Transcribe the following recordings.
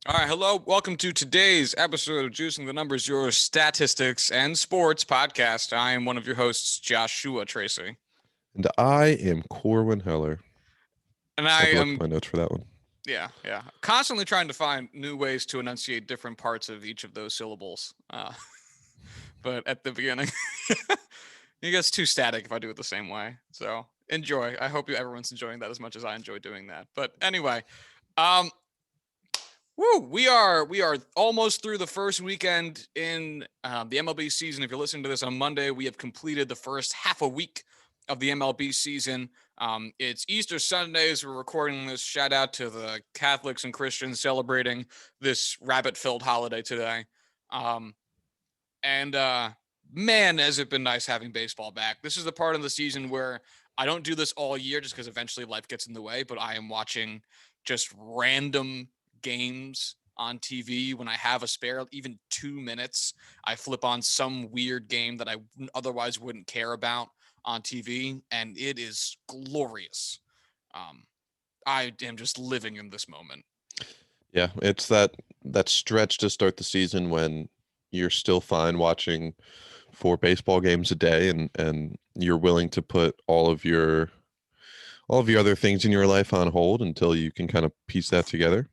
All right, hello. Welcome to today's episode of Juicing the Numbers, your statistics and sports podcast. I am one of your hosts, Joshua Tracy. And I am Corwin Heller. And I I had to look at am, my notes for that one. constantly trying to find new ways to enunciate different parts of each of those syllables. But at the beginning, it gets too static if I do it the same way. So enjoy. I hope everyone's enjoying that as much as I enjoy doing that. But anyway, um, we are almost through the first weekend in the MLB season. If you're listening to this on Monday, we have completed the first half a week of the MLB season. It's Easter Sunday as we're recording this. Shout out to the Catholics and Christians celebrating this rabbit-filled holiday today. And man, has it been nice having baseball back. This is the part of the season where I don't do this all year just because eventually life gets in the way, but I am watching just random games on TV when I have a spare, even 2 minutes. I flip on some weird game that I otherwise wouldn't care about on TV, and it is glorious. I am just living in this moment. Yeah, it's that stretch to start the season when you're still fine watching 4 baseball games a day and you're willing to put all of your other things in your life on hold until you can kind of piece that together,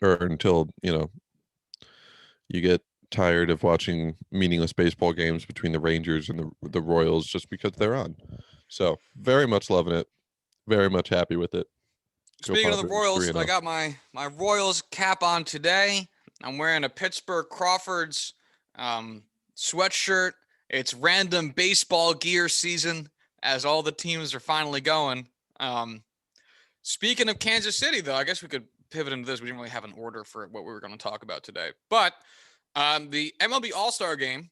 or until, you get tired of watching meaningless baseball games between the Rangers and the Royals just because they're on. So, very much loving it. Very much happy with it. Go Speaking of the Padres, Royals, 3-0. I got my Royals cap on today. I'm wearing a Pittsburgh Crawfords sweatshirt. It's random baseball gear season as all the teams are finally going. Speaking of Kansas City, though, I guess we could pivot into this. We didn't really have an order for what we were going to talk about today. But the MLB All-Star Game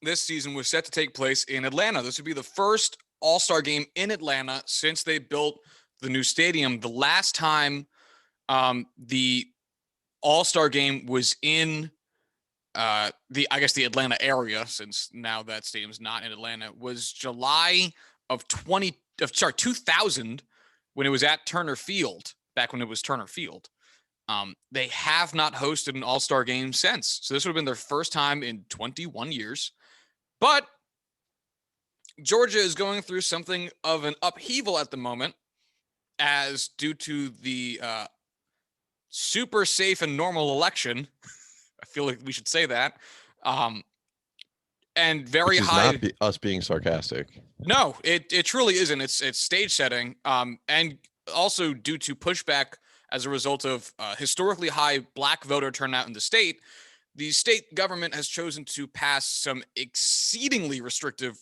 this season was set to take place in Atlanta. This would be the first All-Star Game in Atlanta since they built the new stadium. The last time the All-Star Game was in the Atlanta area, since now that stadium's not in Atlanta, was July of 2000, when it was at Turner Field, back when it was Turner Field. They have not hosted an All-Star Game since. So this would have been their first time in 21 years. But Georgia is going through something of an upheaval at the moment, as due to the super safe and normal election. I feel like we should say that. And very Which is high. not us being sarcastic. No, it truly isn't. It's stage setting, and also due to pushback as a result of historically high black voter turnout in the state. The state government has chosen to pass some exceedingly restrictive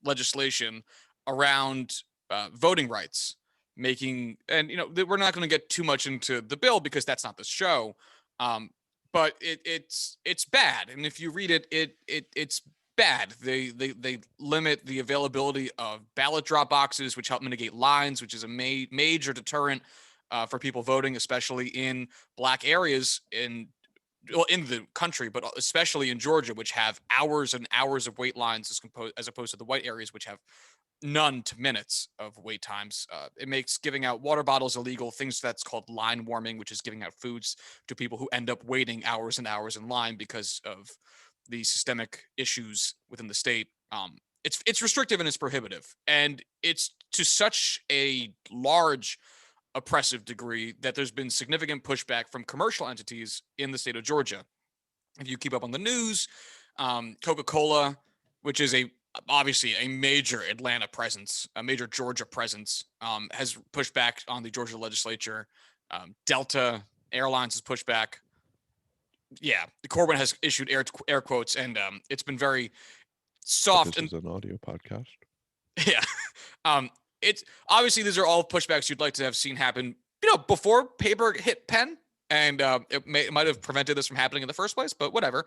legislation around voting rights, making, and we're not going to get too much into the bill because that's not the show, but it's bad, and if you read it, it's bad. They limit the availability of ballot drop boxes, which help mitigate lines, which is a major deterrent for people voting, especially in black areas in the country, but especially in Georgia, which have hours and hours of wait lines as opposed to the white areas, which have none to minutes of wait times. It makes giving out water bottles illegal, things that's called line warming, which is giving out foods to people who end up waiting hours and hours in line because of the systemic issues within the state. It's restrictive and it's prohibitive, and it's to such a large oppressive degree that there's been significant pushback from commercial entities in the state of Georgia. If you keep up on the news, Coca-Cola, which is obviously a major Atlanta presence, a major Georgia presence, has pushed back on the Georgia legislature. Delta Airlines has pushed back. Yeah, Corwin has issued air quotes, and it's been very soft. This is an audio podcast. Yeah. It's obviously these are all pushbacks you'd like to have seen happen, before paper hit pen, and it might have prevented this from happening in the first place, but whatever.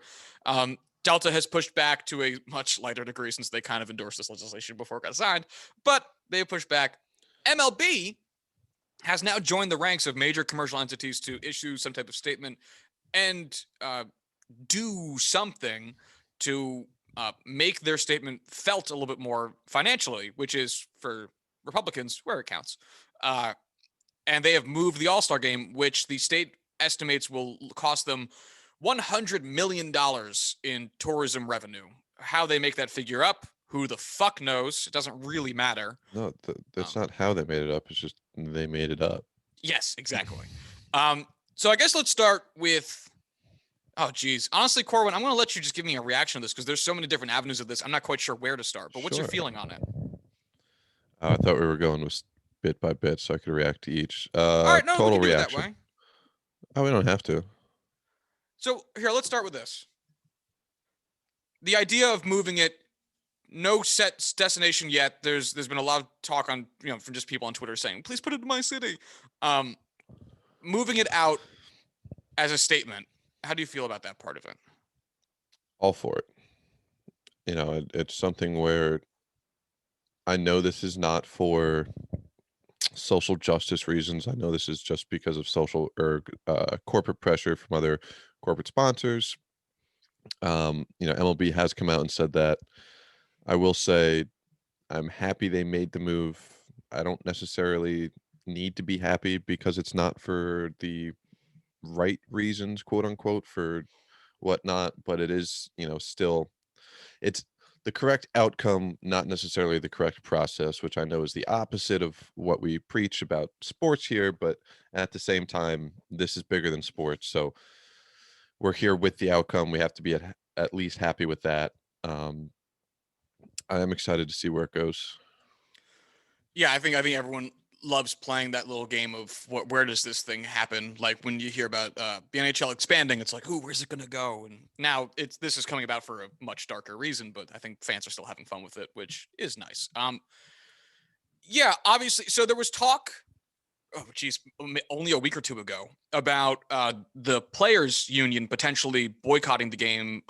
Delta has pushed back to a much lighter degree since they kind of endorsed this legislation before it got signed, but they pushed back. MLB has now joined the ranks of major commercial entities to issue some type of statement and do something to make their statement felt a little bit more financially, which is, for Republicans, where it counts. And they have moved the All-Star Game, which the state estimates will cost them $100 million in tourism revenue. How they make that figure up, who the fuck knows? It doesn't really matter. No, that's not how they made it up. It's just they made it up. Yes, exactly. So I guess let's start with, oh, geez. Honestly, Corwin, I'm going to let you just give me a reaction to this because there's so many different avenues of this. I'm not quite sure where to start, but what's your Sure. feeling on it? I thought we were going with bit by bit so I could react to each. All right, no, we Total can do it that reaction. way. Oh, we don't have to. So here, let's start with this. The idea of moving it, no set destination yet. There's been a lot of talk on, from just people on Twitter saying, please put it in my city. Moving it out as a statement. How do you feel about that part of it? All for it. It's something where I know this is not for social justice reasons. I know this is just because of social or corporate pressure from other corporate sponsors. MLB has come out and said that. I will say I'm happy they made the move. I don't necessarily need to be happy because it's not for the right reasons, quote unquote, for whatnot, but it is, still it's the correct outcome, not necessarily the correct process, which I know is the opposite of what we preach about sports here, but at the same time, this is bigger than sports. So we're here with the outcome. We have to be at least happy with that. I am excited to see where it goes. Yeah, I think everyone loves playing that little game of where does this thing happen? Like when you hear about the NHL expanding, it's like, ooh, where's it gonna go? And now this is coming about for a much darker reason, but I think fans are still having fun with it, which is nice. Yeah, obviously. So there was talk, oh geez, only a week or two ago about the players union potentially boycotting the game,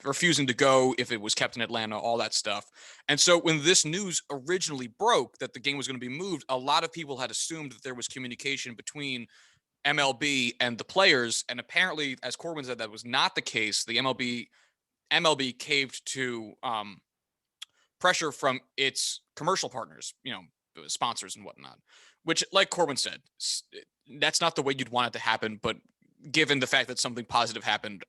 refusing to go if it was kept in Atlanta, all that stuff. And so when this news originally broke that the game was going to be moved, a lot of people had assumed that there was communication between MLB and the players. And apparently, as Corwin said, that was not the case. The MLB caved to pressure from its commercial partners, sponsors and whatnot, which, like Corwin said, that's not the way you'd want it to happen. But given the fact that something positive happened,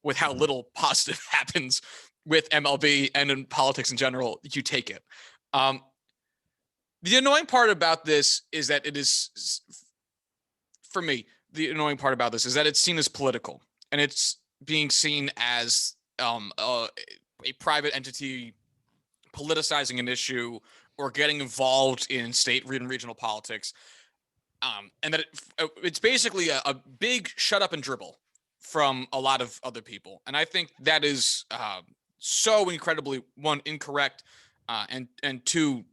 with how little positive happens with MLB and in politics in general, you take it. The annoying part about this is that it is, for me, the annoying part about this is that it's seen as political, and it's being seen as a private entity politicizing an issue or getting involved in state and regional politics. And that it's basically a big shut up and dribble from a lot of other people. And I think that is so incredibly, one, incorrect, and two,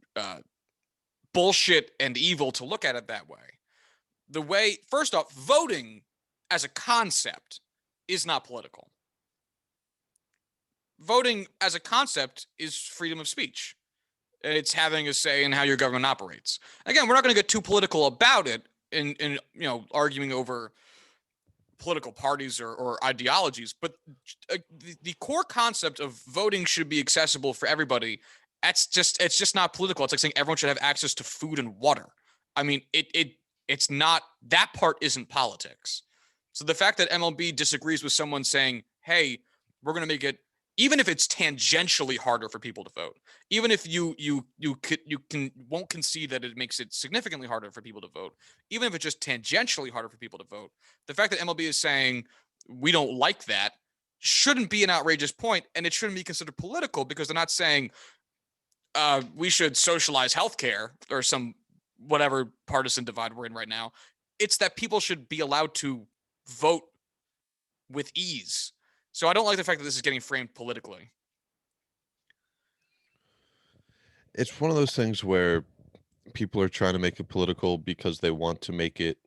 bullshit and evil to look at it that way. The way, first off, voting as a concept is not political. Voting as a concept is freedom of speech. It's having a say in how your government operates. Again, we're not going to get too political about it in arguing over political parties or ideologies, but the core concept of voting should be accessible for everybody. It's just not political. It's like saying everyone should have access to food and water. I mean, it's not, that part isn't politics. So the fact that MLB disagrees with someone saying, hey, we're going to make it, even if it's tangentially harder for people to vote, even if you won't concede that it makes it significantly harder for people to vote, even if it's just tangentially harder for people to vote, the fact that MLB is saying we don't like that shouldn't be an outrageous point, and it shouldn't be considered political because they're not saying we should socialize healthcare or some whatever partisan divide we're in right now. It's that people should be allowed to vote with ease. So I don't like the fact that this is getting framed politically. It's one of those things where people are trying to make it political because they want to make it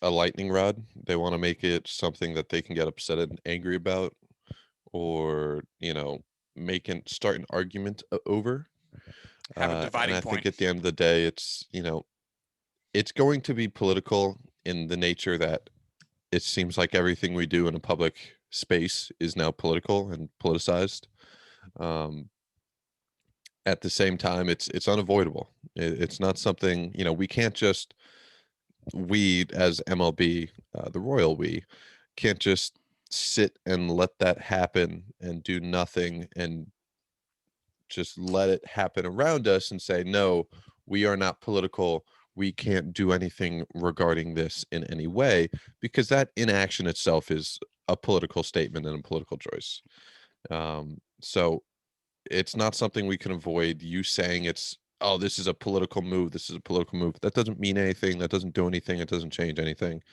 a lightning rod. They want to make it something that they can get upset and angry about, or start an argument over. Have a And dividing I point. think at the end of the day, it's going to be political in the nature that it seems like everything we do in a public space is now political and politicized. At the same time, it's unavoidable. It's not something, we can't just we as MLB, the royal we, can't just sit and let that happen and do nothing and just let it happen around us and say, no, we are not political. We can't do anything regarding this in any way, because that inaction itself is a political statement and a political choice. So it's not something we can avoid. You saying it's, oh, this is a political move. This is a political move. That doesn't mean anything. That doesn't do anything. It doesn't change anything.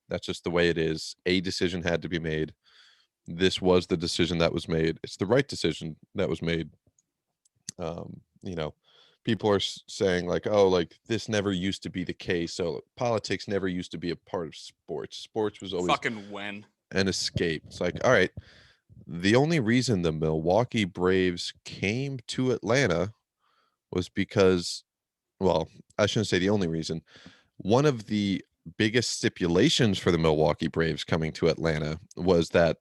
That's just the way it is. A decision had to be made. This was the decision that was made. It's the right decision that was made. You know, people are saying like, oh, like this never used to be the case. So politics never used to be a part of sports. Sports was always Fucking when. an escape. It's like, all right, the only reason the Milwaukee Braves came to Atlanta was because, well, I shouldn't say the only reason. One of the biggest stipulations for the Milwaukee Braves coming to Atlanta was that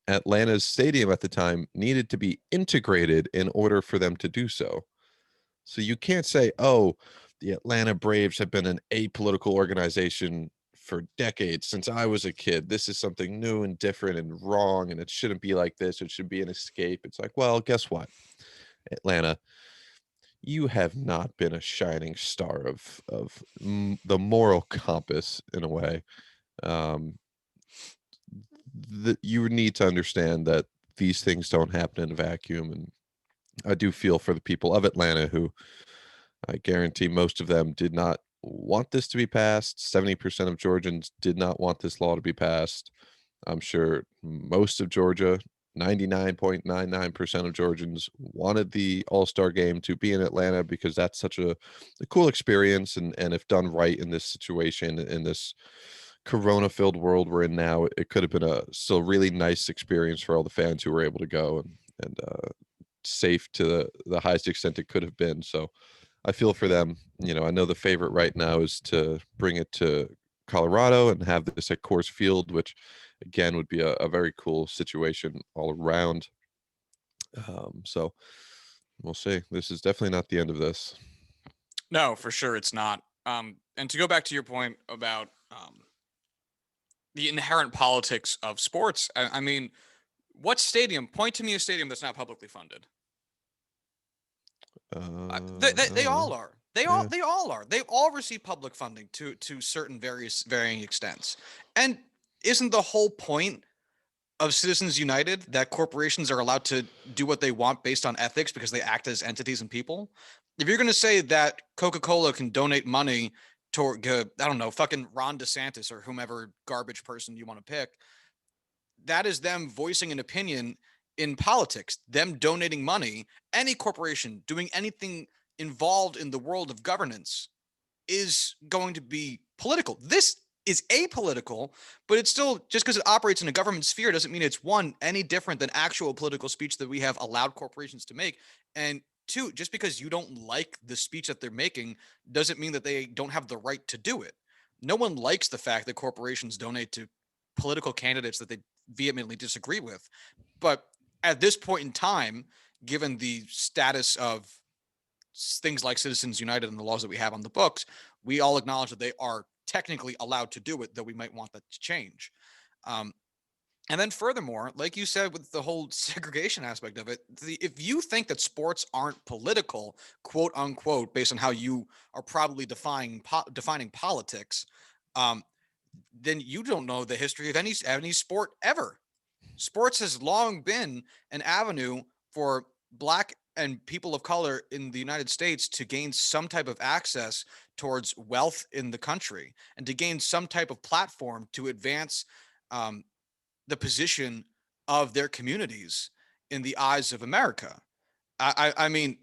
Atlanta's stadium at the time needed to be integrated in order for them to do so. So you can't say, oh, the Atlanta Braves have been an apolitical organization for decades since I was a kid. This is something new and different and wrong, and it shouldn't be like this. It should be an escape. It's like, well, guess what, Atlanta, you have not been a shining star of the moral compass in a way. Um, you need to understand that these things don't happen in a vacuum, and I do feel for the people of Atlanta who, I guarantee most of them did not want this to be passed. 70% of Georgians did not want this law to be passed. I'm sure most of Georgia, 99.99% of Georgians wanted the All-Star game to be in Atlanta because that's such a cool experience. And if done right in this situation, in this corona-filled world we're in now, it could have been a still really nice experience for all the fans who were able to go, and safe to the highest extent it could have been. So I feel for them. You know, I know the favorite right now is to bring it to Colorado and have this at Coors Field, which again would be a very cool situation all around. So we'll see. This is definitely not the end of this. No, for sure it's not. And to go back to your point about the inherent politics of sports, I mean, what stadium? Point to me a stadium that's not publicly funded. They all are. They all Yeah. they all are. They all receive public funding to certain varying extents. And isn't the whole point of Citizens United that corporations are allowed to do what they want based on ethics because they act as entities and people? If you're going to say that Coca-Cola can donate money toward, I don't know, fucking Ron DeSantis or whomever garbage person you want to pick, that is them voicing an opinion in politics, them donating money. Any corporation doing anything involved in the world of governance is going to be political. This is apolitical, but it's still, just because it operates in a government sphere doesn't mean it's, one, any different than actual political speech that we have allowed corporations to make. And two, just because you don't like the speech that they're making doesn't mean that they don't have the right to do it. No one likes the fact that corporations donate to political candidates that they vehemently disagree with. But at this point in time, given the status of things like Citizens United and the laws that we have on the books, we all acknowledge that they are technically allowed to do it, though we might want that to change. And then furthermore, like you said, with the whole segregation aspect of it, if you think that sports aren't political, quote unquote, based on how you are probably defining politics, then you don't know the history of any sport ever. Sports has long been an avenue for Black and people of color in the United States to gain some type of access towards wealth in the country and to gain some type of platform to advance the position of their communities in the eyes of America. I mean,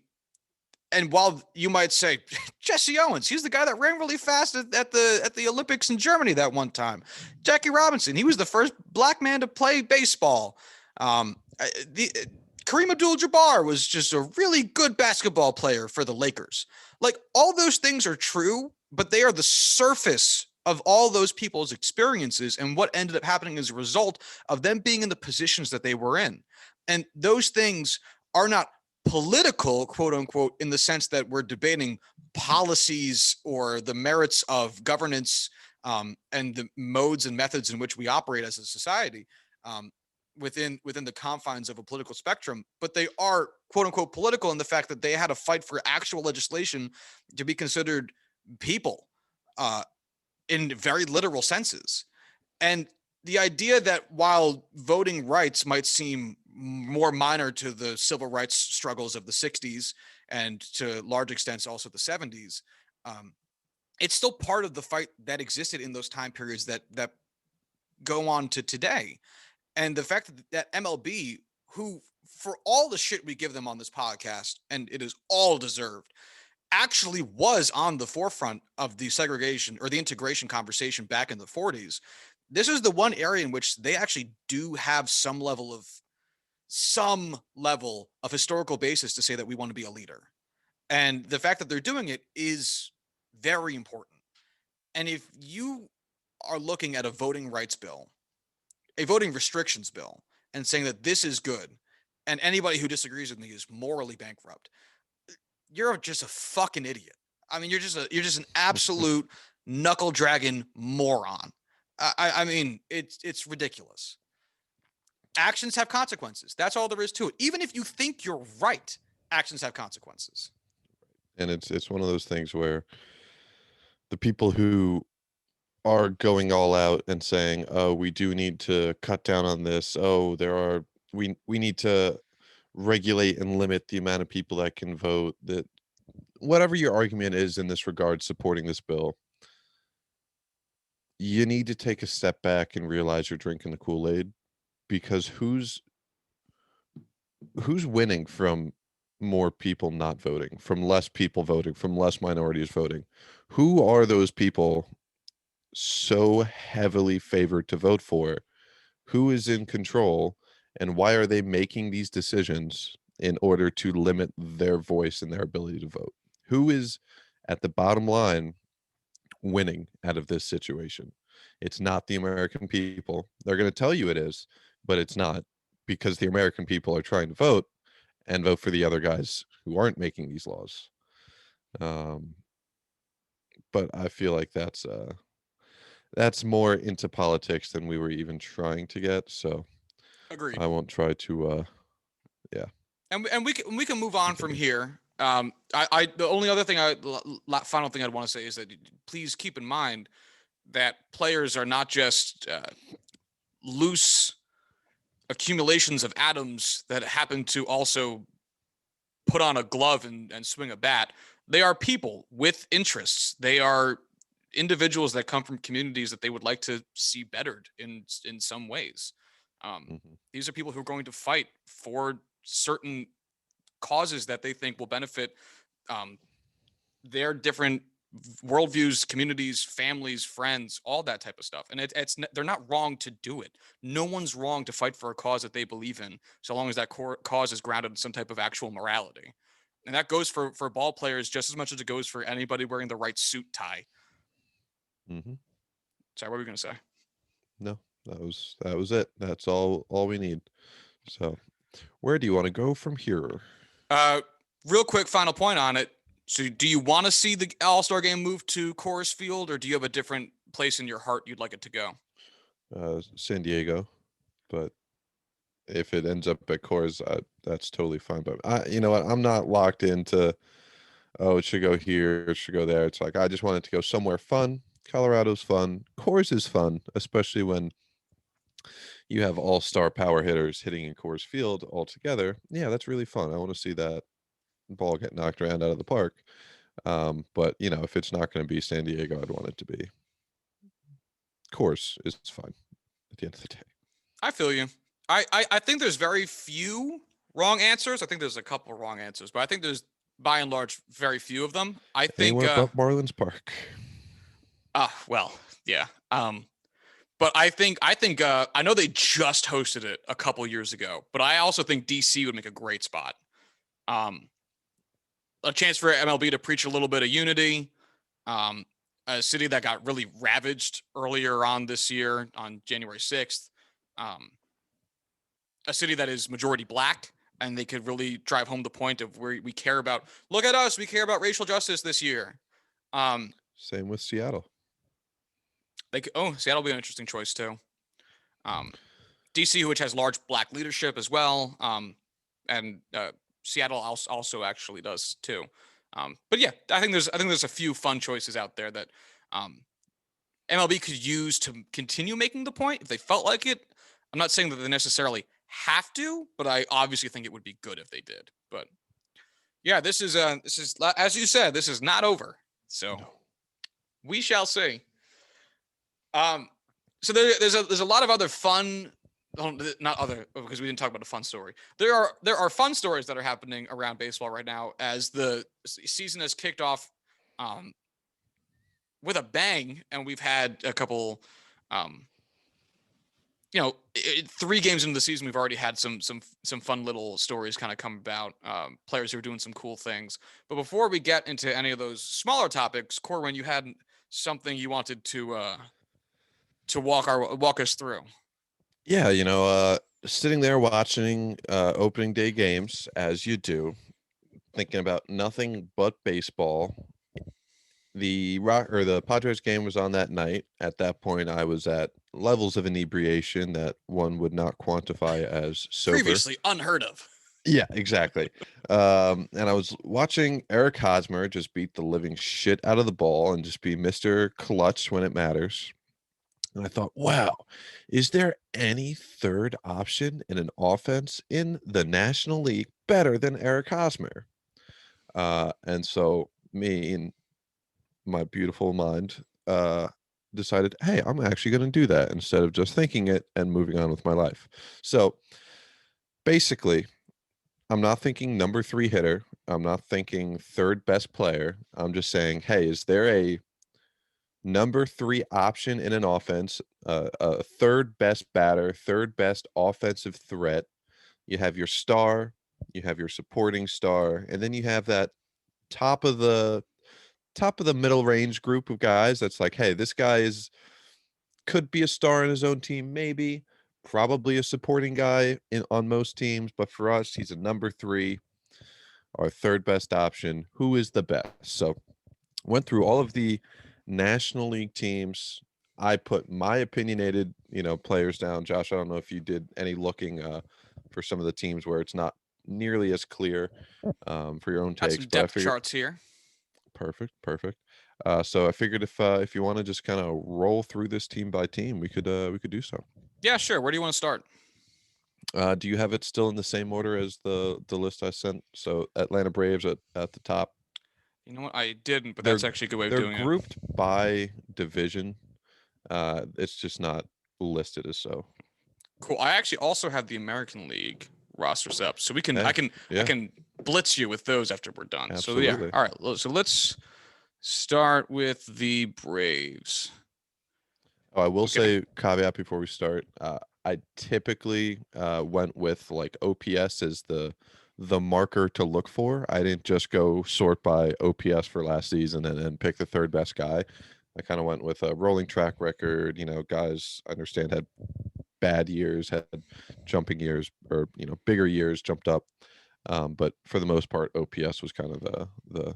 and while you might say Jesse Owens, he's the guy that ran really fast at the Olympics in Germany that one time. Jackie Robinson, he was the first Black man to play baseball. Kareem Abdul-Jabbar was just a really good basketball player for the Lakers. Like, all those things are true, but they are the surface of all those people's experiences and what ended up happening as a result of them being in the positions that they were in. And those things are not political, quote unquote, in the sense that we're debating policies or the merits of governance and the modes and methods in which we operate as a society within the confines of a political spectrum, but they are quote unquote political in the fact that they had to fight for actual legislation to be considered people in very literal senses. And the idea that while voting rights might seem more minor to the civil rights struggles of the 60s and to large extents also the 70s, it's still part of the fight that existed in those time periods that go on to today. And the fact that MLB, who for all the shit we give them on this podcast, and it is all deserved, actually was on the forefront of the segregation or the integration conversation back in the 40s. This is the one area in which they actually do have some level of historical basis to say that we want to be a leader. And the fact that they're doing it is very important. And if you are looking at a voting rights bill, a voting restrictions bill, and saying that this is good, and anybody who disagrees with me is morally bankrupt, you're just a fucking idiot. I mean, you're just an absolute knuckle dragging moron. I mean, it's ridiculous. Actions have consequences. That's all there is to it. Even if you think you're right, actions have consequences. And it's one of those things where the people who are going all out and saying, "Oh, we do need to cut down on this. Oh, we need to regulate and limit the amount of people that can vote." That whatever your argument is in this regard supporting this bill, you need to take a step back and realize you're drinking the Kool-Aid, because who's winning from more people not voting, from less people voting, from less minorities voting? Who are those people so heavily favored to vote for? Who is in control, and why are they making these decisions in order to limit their voice and their ability to vote? Who is at the bottom line winning out of this situation? It's not the American people. They're going to tell you it is, but it's not, because the American people are trying to vote and vote for the other guys who aren't making these laws. But I feel like that's more into politics than we were even trying to get. So Agreed. I won't try to, yeah. And we can move on from here. The only other thing final thing I'd want to say is that please keep in mind that players are not just loose accumulations of atoms that happen to also put on a glove and swing a bat. They are people with interests. They are individuals that come from communities that they would like to see bettered in some ways. These are people who are going to fight for certain causes that they think will benefit their different worldviews, communities, families, friends, all that type of stuff. And they're not wrong to do it. No one's wrong to fight for a cause that they believe in, so long as that cause is grounded in some type of actual morality. And that goes for ball players just as much as it goes for anybody wearing the right suit tie. Sorry, what were we going to say? No, that was it. That's all we need. So where do you want to go from here? Real quick final point on it. So do you want to see the All-Star game move to Coors Field, or do you have a different place in your heart you'd like it to go? San Diego, but if it ends up at Coors, that's totally fine. But you know what? I'm not locked into, oh, it should go here, it should go there. It's like, I just want it to go somewhere fun. Colorado's fun. Coors is fun, especially when you have all-star power hitters hitting in Coors Field all together. Yeah, that's really fun. I want to see that ball get knocked around out of the park. But if it's not going to be San Diego, I'd want it to be Coors. Is fine at the end of the day. I feel you. I think there's very few wrong answers. I think there's a couple of wrong answers, but I think there's by and large very few of them. I think anywhere but Marlins Park. Well, yeah. But I think I know they just hosted it a couple years ago, but I also think DC would make a great spot. A chance for MLB to preach a little bit of unity. A city that got really ravaged earlier on this year on January 6th. A city that is majority black, and they could really drive home the point of where we care about. Look at us, we care about racial justice this year. Same with Seattle. Seattle will be an interesting choice too. DC, which has large black leadership as well, and Seattle also actually does too. But yeah, I think there's a few fun choices out there that MLB could use to continue making the point if they felt like it. I'm not saying that they necessarily have to, but I obviously think it would be good if they did. But yeah, this is as you said, this is not over. So we shall see. So there's a lot of other fun, not other, because we didn't talk about a fun story. There are fun stories that are happening around baseball right now as the season has kicked off with a bang, and we've had a couple, 3 games into the season, we've already had some fun little stories kind of come about, players who are doing some cool things. But before we get into any of those smaller topics, Corwin, you had something you wanted to walk us through. Yeah, sitting there watching opening day games as you do, thinking about nothing but baseball. The Padres game was on that night. At that point, I was at levels of inebriation that one would not quantify as sober. Previously unheard of. Yeah, exactly. And I was watching Eric Hosmer just beat the living shit out of the ball and just be Mr. Clutch when it matters. And I thought, wow, is there any third option in an offense in the National League better than Eric Hosmer? And so me and my beautiful mind decided, hey, I'm actually going to do that instead of just thinking it and moving on with my life. So basically, I'm not thinking number 3 hitter. I'm not thinking third best player. I'm just saying, hey, is there a number 3 option in an offense, a third best batter, third best offensive threat? You have your star, you have your supporting star, and then you have that top of the middle range group of guys that's like, hey, this guy could be a star in his own team, maybe, probably a supporting guy on most teams, but for us, he's a number 3, our third best option. Who is the best? So went through all of the National League teams. I put my opinionated, players down. Josh, I don't know if you did any looking for some of the teams where it's not nearly as clear for your own Got takes. some But I depth figured, charts here. perfect. So I figured if you want to just kind of roll through this team by team, we could do so. Yeah, sure. Where do you want to start? Do you have it still in the same order as the list I sent? So Atlanta Braves at the top. You know what? I didn't, but that's actually a good way of doing it. They're grouped by division. It's just not listed as so. Cool. I actually also have the American League rosters up, so I can blitz you with those after we're done. Absolutely. So yeah. All right. So let's start with the Braves. Oh, I will say caveat before we start. I typically went with like OPS as the marker to look for. I didn't just go sort by OPS for last season and pick the third best guy. I kind of went with a rolling track record. Guys I understand had bad years, had jumping years, or bigger years, jumped up. But for the most part, OPS was kind of the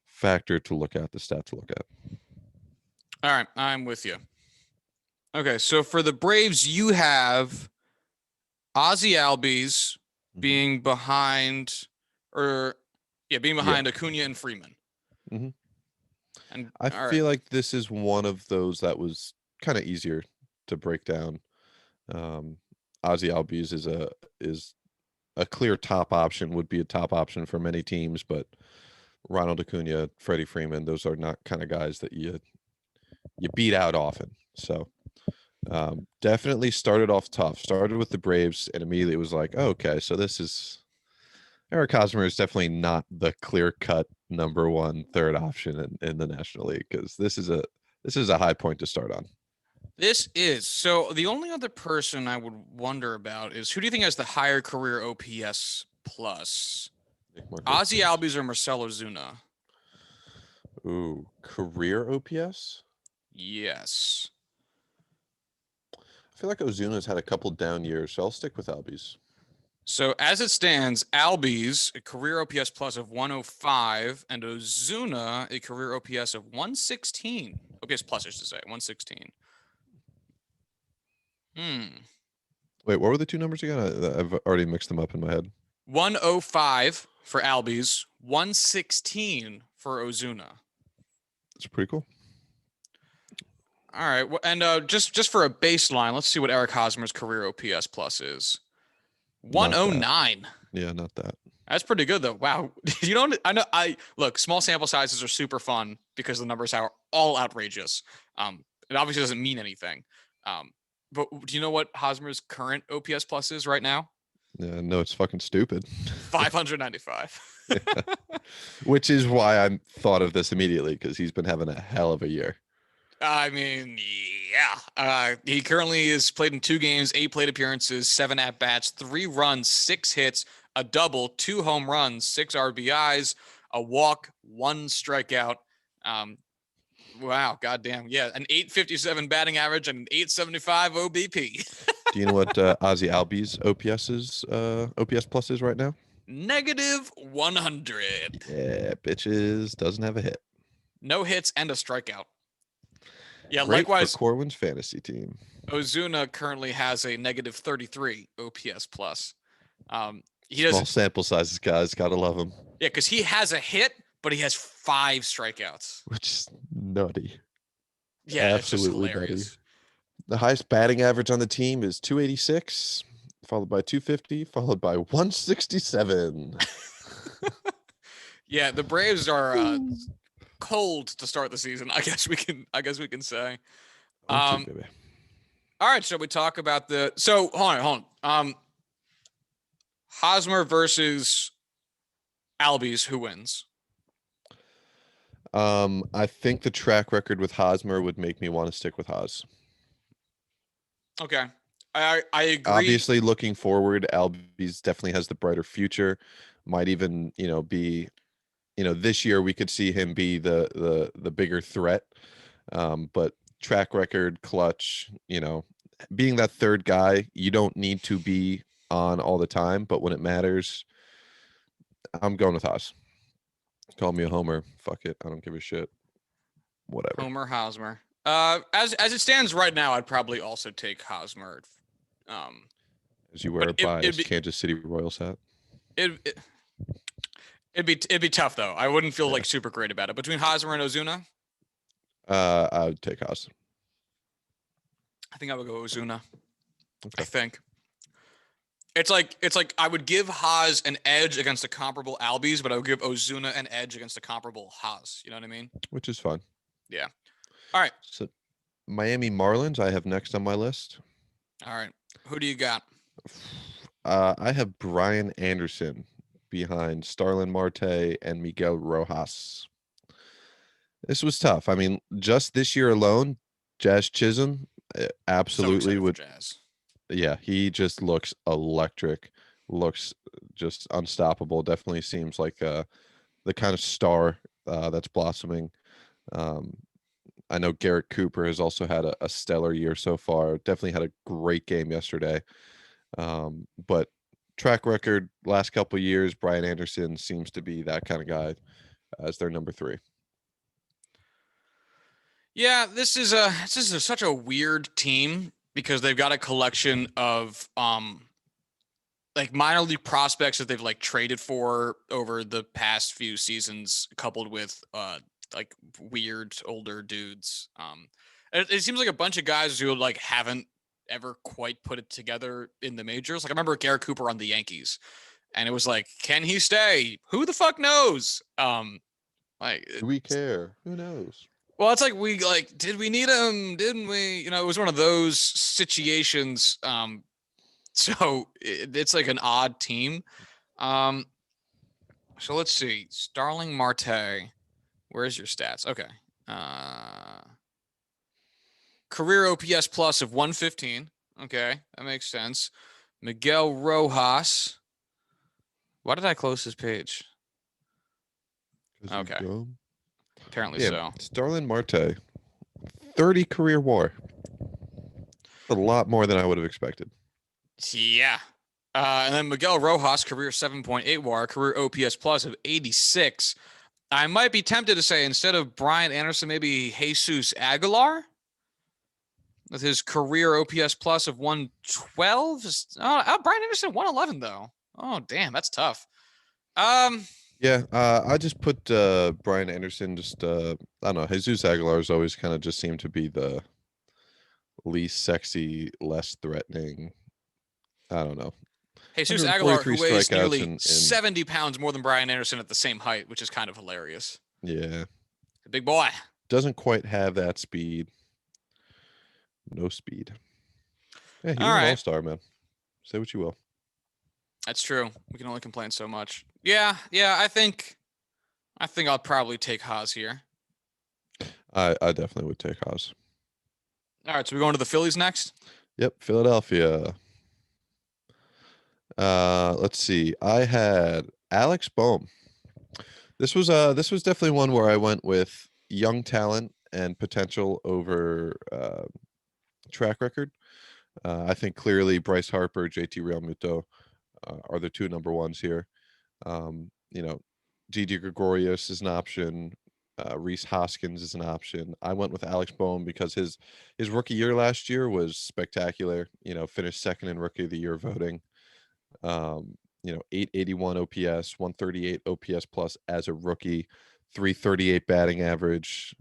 factor to look at, the stat to look at. All right, I'm with you. Okay, so for the Braves, you have Ozzie Albies being behind, Acuna and Freeman. Mm-hmm. And I feel like this is one of those that was kind of easier to break down. Ozzie Albies is a clear top option, would be a top option for many teams, but Ronald Acuna, Freddie Freeman, those are not kind of guys that you beat out often. So definitely started off tough. Started with the Braves and immediately was like, oh, okay, so this is Eric Hosmer is definitely not the clear-cut number 1 third option in the National League, because this is a high point to start on. This is. So the only other person I would wonder about is, who do you think has the higher career OPS plus? Ozzie Albies or Marcell Ozuna? Ooh, career OPS? Yes. I feel like Ozuna's had a couple down years, so I'll stick with Albies. So as it stands, Albies a career OPS plus of 105, and Ozuna a career OPS of 116. OPS plus, I should say, 116. Wait, what were the two numbers again? I've already mixed them up in my head. 105 for Albies, 116 for Ozuna. That's pretty cool. All right, and just for a baseline, let's see what Eric Hosmer's career OPS plus is. 109. Yeah, not that. That's pretty good though. Wow. I look, small sample sizes are super fun because the numbers are all outrageous. It obviously doesn't mean anything. But do you know what Hosmer's current OPS plus is right now? Yeah, no, it's fucking stupid. 595. Yeah. Which is why I thought of this immediately, because he's been having a hell of a year. I mean, yeah. He currently has played in 2 games, 8 plate appearances, 7 at-bats, 3 runs, 6 hits, a double, 2 home runs, 6 RBIs, a walk, 1 strikeout. Wow, goddamn. Yeah, an 857 batting average and an 875 OBP. Do you know what Ozzy Albies OPS plus is right now? -100. Yeah, bitches. Doesn't have a hit. No hits and a strikeout. Yeah, Great likewise, for Corwin's fantasy team. Ozuna currently has a -33 OPS plus. He Small doesn't. sample sizes, guys. Gotta love him. Yeah, because he has a hit, but he has 5 strikeouts. Which is nutty. Yeah, it's just Absolutely nutty. hilarious. The highest batting average on the team is 286, followed by 250, followed by 167. Yeah, the Braves are cold to start the season. I guess we can say. Baby. All right, shall we talk about so hold on. Hosmer versus Albies, who wins? I think the track record with Hosmer would make me want to stick with Hos. Okay. I agree. Obviously, looking forward, Albies definitely has the brighter future. Might even, be, this year we could see him be the bigger threat. But track record, clutch, being that third guy, you don't need to be on all the time, but when it matters, I'm going with Hos. Call me a homer. Fuck it. I don't give a shit. Whatever. Homer Hosmer. As it stands right now, I'd probably also take Hosmer. As you wear a biased Kansas City Royals hat. It'd be tough though. I wouldn't feel like super great about it. Between Hosmer and Ozuna, I would take Hos. I think I would go Ozuna. Okay. I think it's like I would give Hos an edge against a comparable Albies, but I would give Ozuna an edge against a comparable Hos. You know what I mean? Which is fun. Yeah. All right. So Miami Marlins, I have next on my list. All right. Who do you got? I have Brian Anderson behind Starlin Marte and Miguel Rojas. This was tough. I mean, just this year alone, Jazz Chisholm absolutely would. Jazz. Yeah, he just looks electric, looks just unstoppable. Definitely seems like the kind of star that's blossoming. I know Garrett Cooper has also had a stellar year so far. Definitely had a great game yesterday. But track record last couple of years, Brian Anderson seems to be that kind of guy as their number 3. Yeah, this is such a weird team because they've got a collection of like minor league prospects that they've like traded for over the past few seasons, coupled with like weird older dudes. It seems like a bunch of guys who like haven't ever quite put it together in the majors. Like I remember Garrett Cooper on the Yankees, and it was like, can he stay? Who the fuck knows? Like, do we care? Who knows? Well, it's like did we need him? Didn't we? It was one of those situations. So it's like an odd team. So let's see. Starling Marte. Where's your stats? Okay. Career OPS plus of 115. Okay, that makes sense. Miguel Rojas. Why did I close this page? Okay. Apparently so. Starlin Marte, 30 career WAR. A lot more than I would have expected. Yeah. And then Miguel Rojas, career 7.8 WAR, career OPS plus of 86. I might be tempted to say instead of Brian Anderson, maybe Jesus Aguilar with his career OPS plus of 112. Brian Anderson 111 though. Oh damn, that's tough. Yeah, I just put Brian Anderson. Just I don't know. Jesus Aguilar's always kind of just seemed to be the least sexy, less threatening. I don't know. Jesus Aguilar, 143 who weighs strikeouts nearly and 70 pounds more than Brian Anderson at the same height, which is kind of hilarious. yeah, Big boy. doesn't quite have that speed. No speed. Yeah, he All was an right. all-star, man. Say what you will. That's true. We can only complain so much. Yeah. I think I'll probably take Haas here. I definitely would take Haas. All right, so we're going to the Phillies next. Yep, Philadelphia. Let's see. I had Alex Bohm. This was definitely one where I went with young talent and potential over track record. I think clearly Bryce Harper, JT Realmuto are the two number ones here. You know, Didi Gregorius is an option. Rhys Hoskins is an option. I went with Alex Bohm because his rookie year last year was spectacular. You know, finished second in rookie of the year voting. 881 OPS, 138 OPS plus as a rookie, 338 batting average.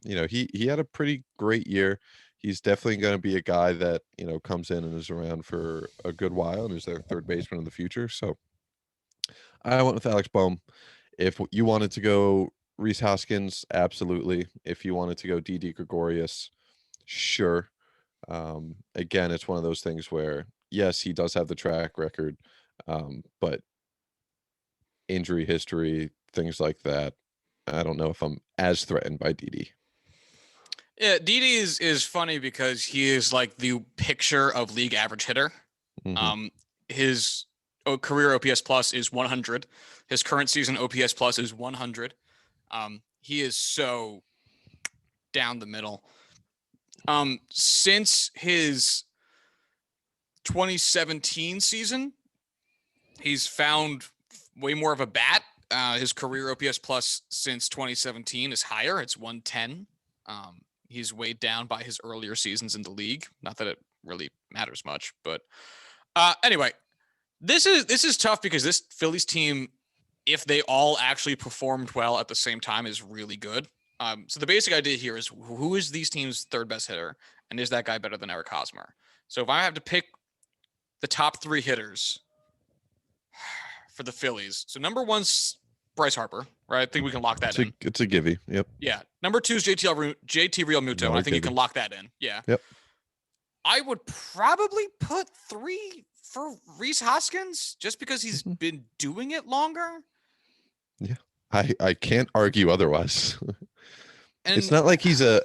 He had a pretty great year. He's definitely going to be a guy that, comes in and is around for a good while and is their third baseman in the future. So I went with Alex Bohm. If you wanted to go Rhys Hoskins, absolutely. If you wanted to go Didi Gregorius, sure. Again, it's one of those things where, yes, he does have the track record, but injury history, things like that, I don't know if I'm as threatened by Didi. Yeah, Didi is funny because he is like the picture of league average hitter. Mm-hmm. His career OPS plus is 100. His current season OPS plus is 100. He is so down the middle. Since his 2017 season, he's found way more of a bat. His career OPS plus since 2017 is higher. It's 110. He's weighed down by his earlier seasons in the league. Not that it really matters much, but anyway, this is tough because this Phillies team, if they all actually performed well at the same time, is really good. So the basic idea here is who is these teams' third best hitter, and is that guy better than Eric Hosmer? So if I have to pick the top three hitters for the Phillies, so number one's Bryce Harper, right? I think we can lock that in. It's a gimme. Yep. Yeah. Number two is JT Realmuto, and I think you can lock that in. Yeah. Yep. I would probably put 3 for Rhys Hoskins just because he's been doing it longer. Yeah. I can't argue otherwise. And it's not like he's an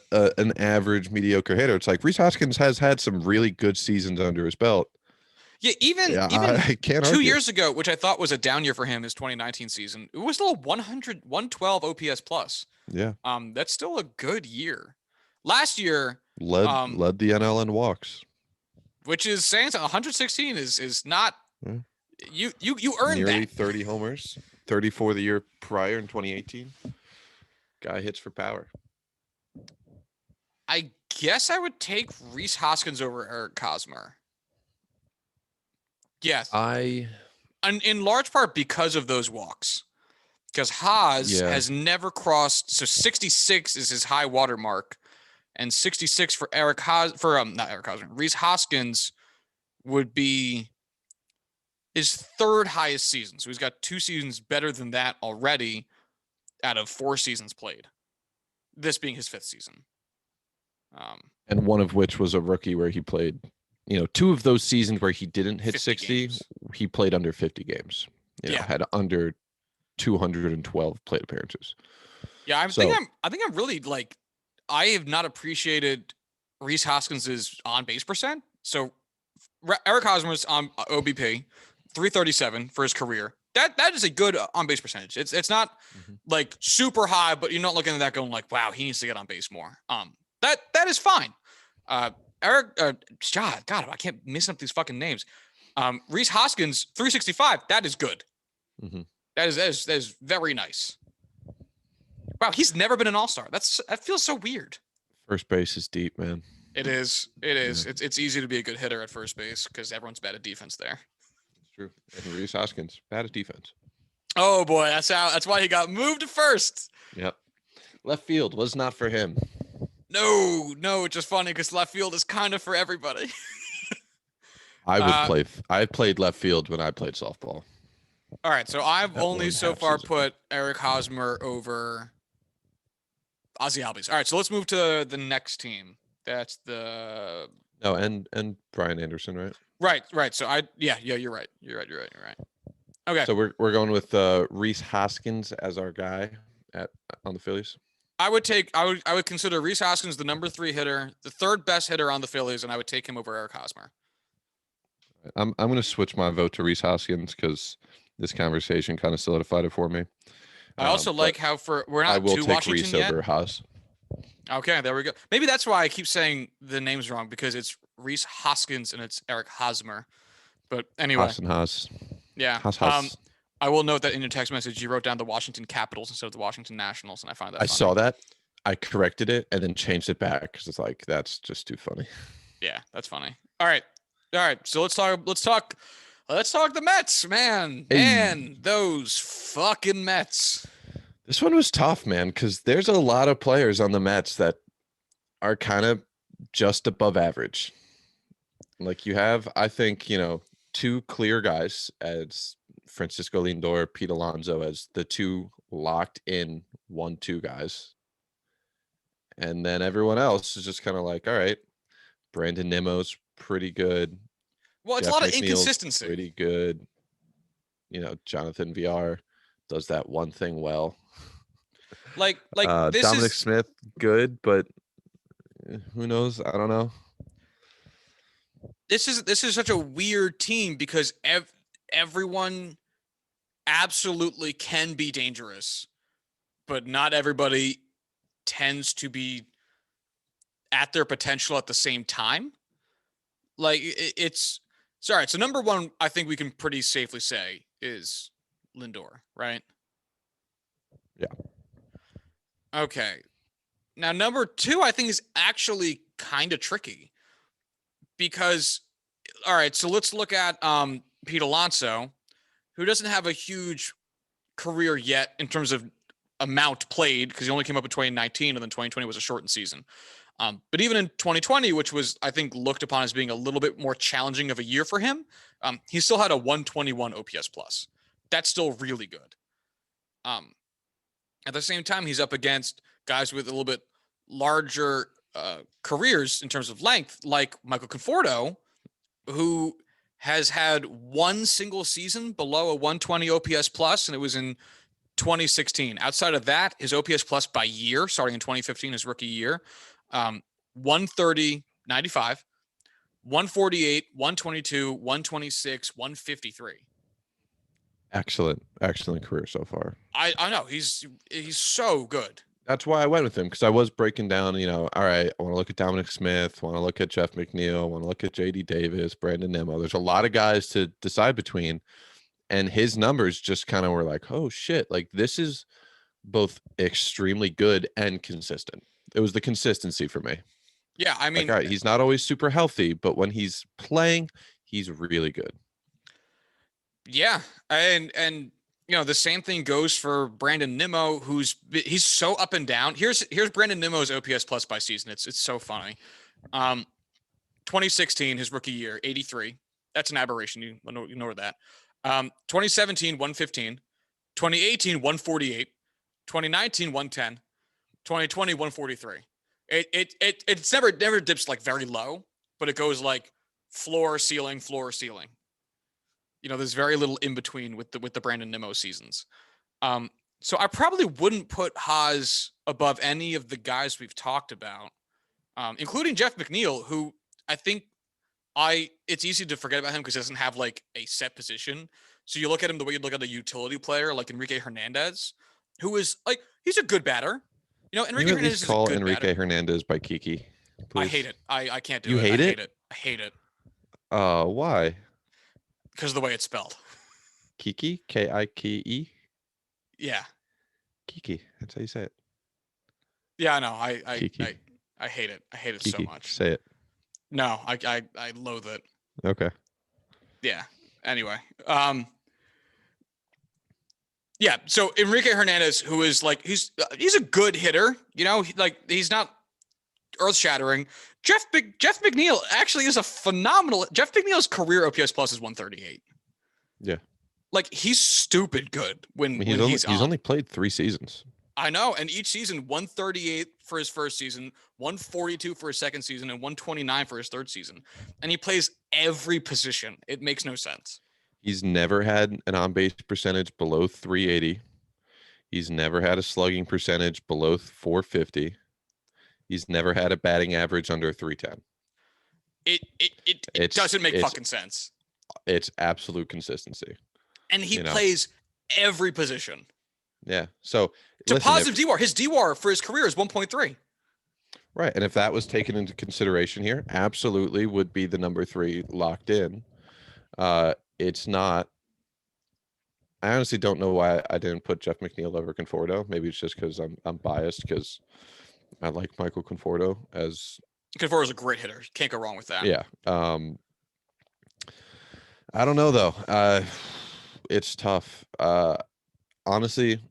average mediocre hitter. It's like Rhys Hoskins has had some really good seasons under his belt. Yeah, even I can't 2 argue. years ago, which I thought was a down year for him, his 2019 season, it was still a 112 OPS plus. Yeah. That's still a good year. Last year led the NL in walks, which is saying 116 is not. You earned nearly that. 30 homers, 34 the year prior in 2018. Guy hits for power. I guess I would take Rhys Hoskins over Eric Hosmer. Yes. In large part because of those walks. Because Haas has never crossed, so 66 is his high water mark, and 66 for Rhys Hoskins would be his third highest season. So he's got 2 seasons better than that already out of 4 seasons played. This being his 5th season. And one of which was a rookie where he played, 2 of those seasons where he didn't hit 60, games. He played under 50 games. Had under 212 plate appearances. Yeah, I think I'm really I have not appreciated Rhys Hoskins's on base percent. So Eric Hosmer's on OBP 337 for his career. That is a good on base percentage. It's not like super high, but you're not looking at that going like, wow, he needs to get on base more. That is fine. Eric, God, I can't mess up these fucking names. Rhys Hoskins, 365. That is good. Mm-hmm. That is very nice. Wow, he's never been an all-star. That feels so weird. First base is deep, man. It is. It is. Yeah. It's easy to be a good hitter at first base because everyone's bad at defense there. It's true. And Rhys Hoskins, bad at defense. Oh boy, that's why he got moved to first. Yep. Left field was not for him. No, it's just funny because left field is kind of for everybody. I played left field when I played softball. All right, so I've That only one so half far season. put Eric Hosmer over Ozzie Albies. All right, so let's move to the next team. That's the No, and Brian Anderson, right? right. So you're right. You're right. Okay. So we're going with Rhys Hoskins as our guy on the Phillies. I would consider Rhys Hoskins the number 3 hitter, the third best hitter on the Phillies, and I would take him over Eric Hosmer. I'm going to switch my vote to Rhys Hoskins because this conversation kind of solidified it for me. I also like how we're I not will to take Washington Rhys yet. over Haas. Okay, there we go. Maybe that's why I keep saying the names wrong because it's Rhys Hoskins and it's Eric Hosmer. But anyway, Haas and Haas. yeah. Haas. I will note that in your text message you wrote down the Washington Capitals instead of the Washington Nationals, and I find that I funny. saw that. I corrected it and then changed it back because it's like that's just too funny. Yeah, that's funny. All right. So let's talk the Mets, man. Hey. Those fucking Mets. This one was tough, man, because there's a lot of players on the Mets that are kind of just above average. Like you have, I think, 2 clear guys as Francisco Lindor, Pete Alonso as the 2 locked in 1-2 guys. And then everyone else is just kind of like, all right, Brandon Nimmo's pretty good. Well, it's Jeff a lot of McNeil's inconsistency. pretty good. Jonathan VR does that one thing well. Like this Dominic is Smith, good, but who knows? I don't know. this is such a weird team because everyone absolutely can be dangerous, but not everybody tends to be at their potential at the same time. Like it's sorry. So number 1, I think we can pretty safely say is Lindor, right? Yeah. Okay. Now number 2, I think is actually kind of tricky because, all right. So let's look at Pete Alonso, who doesn't have a huge career yet in terms of amount played because he only came up in 2019 and then 2020 was a shortened season. But even in 2020, which was, I think, looked upon as being a little bit more challenging of a year for him, he still had a 121 OPS plus. That's still really good. At the same time, he's up against guys with a little bit larger careers in terms of length, like Michael Conforto, who has had one single season below a 120 OPS plus, and it was in 2016. Outside of that, his OPS plus by year, starting in 2015, his rookie year, 130, 95, 148, 122, 126, 153. Excellent career so far. I know he's so good. That's why I went with him because I was breaking down, all right, I want to look at Dominic Smith, want to look at Jeff McNeil, I want to look at JD Davis, Brandon Nimmo. There's a lot of guys to decide between. And his numbers just kind of were like, oh shit, like this is both extremely good and consistent. It was the consistency for me. Yeah, I mean, like, all right, he's not always super healthy, but when he's playing, he's really good. Yeah, and the same thing goes for Brandon Nimmo, he's so up and down. Here's Brandon Nimmo's OPS plus by season. It's so funny. 2016, his rookie year, 83. That's an aberration. You ignore that. 2017, 115. 2018, 148. 2019, 110. 2020, 143. It's never dips like very low, but it goes like floor, ceiling, floor, ceiling. There's very little in between with the Brandon Nimmo seasons. So I probably wouldn't put Haas above any of the guys we've talked about, including Jeff McNeil, who I think it's easy to forget about him because he doesn't have like a set position. So you look at him the way you look at a utility player like Enrique Hernandez, who is like, he's a good batter. Enrique Hernandez is a good Enrique batter. Hernandez by Kiki, please. I hate it. I can't do it. You hate it? I hate it. Why? because of the way it's spelled. Kiki, Kike. Yeah. Kiki. That's how you say it. Yeah, I know. Kiki. I hate it. I hate it Kiki. so much. Say it. No, I loathe it. Okay. Yeah. Anyway. Yeah. So Enrique Hernandez, who is like he's a good hitter, he's not earth shattering. Jeff Mcneil actually is a phenomenal. Jeff McNeil's career OPS plus is 138. Yeah. Like he's stupid good when he's only played 3 seasons. I know, and each season 138 for his first season, 142 for his second season, and 129 for his third season. And he plays every position. It makes no sense. He's never had an on-base percentage below 380. He's never had a slugging percentage below 450. He's never had a batting average under 310. It doesn't make fucking sense. It's absolute consistency. And he plays every position. Yeah. So positive DWAR. His DWAR for his career is 1.3. Right. And if that was taken into consideration here, absolutely would be the number 3 locked in. It's not. I honestly don't know why I didn't put Jeff McNeil over Conforto. Maybe it's just because I'm biased because I like Michael Conforto as. Conforto is a great hitter. Can't go wrong with that. Yeah. I don't know though. It's tough. Honestly,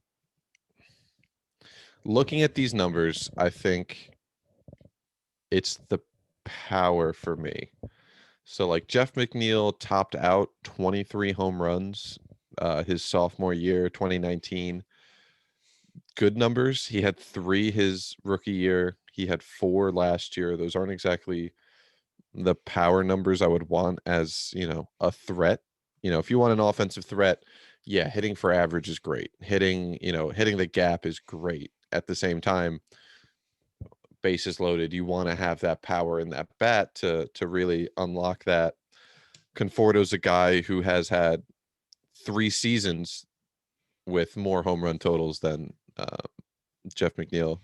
looking at these numbers, I think it's the power for me. So like Jeff McNeil topped out 23 home runs his sophomore year, 2019. Good numbers. He had 3 his rookie year. He had 4 last year. Those aren't exactly the power numbers I would want as, a threat. If you want an offensive threat, yeah, hitting for average is great. Hitting the gap is great. At the same time, bases loaded, you want to have that power in that bat to really unlock that. Conforto's a guy who has had 3 seasons with more home run totals than Jeff McNeil.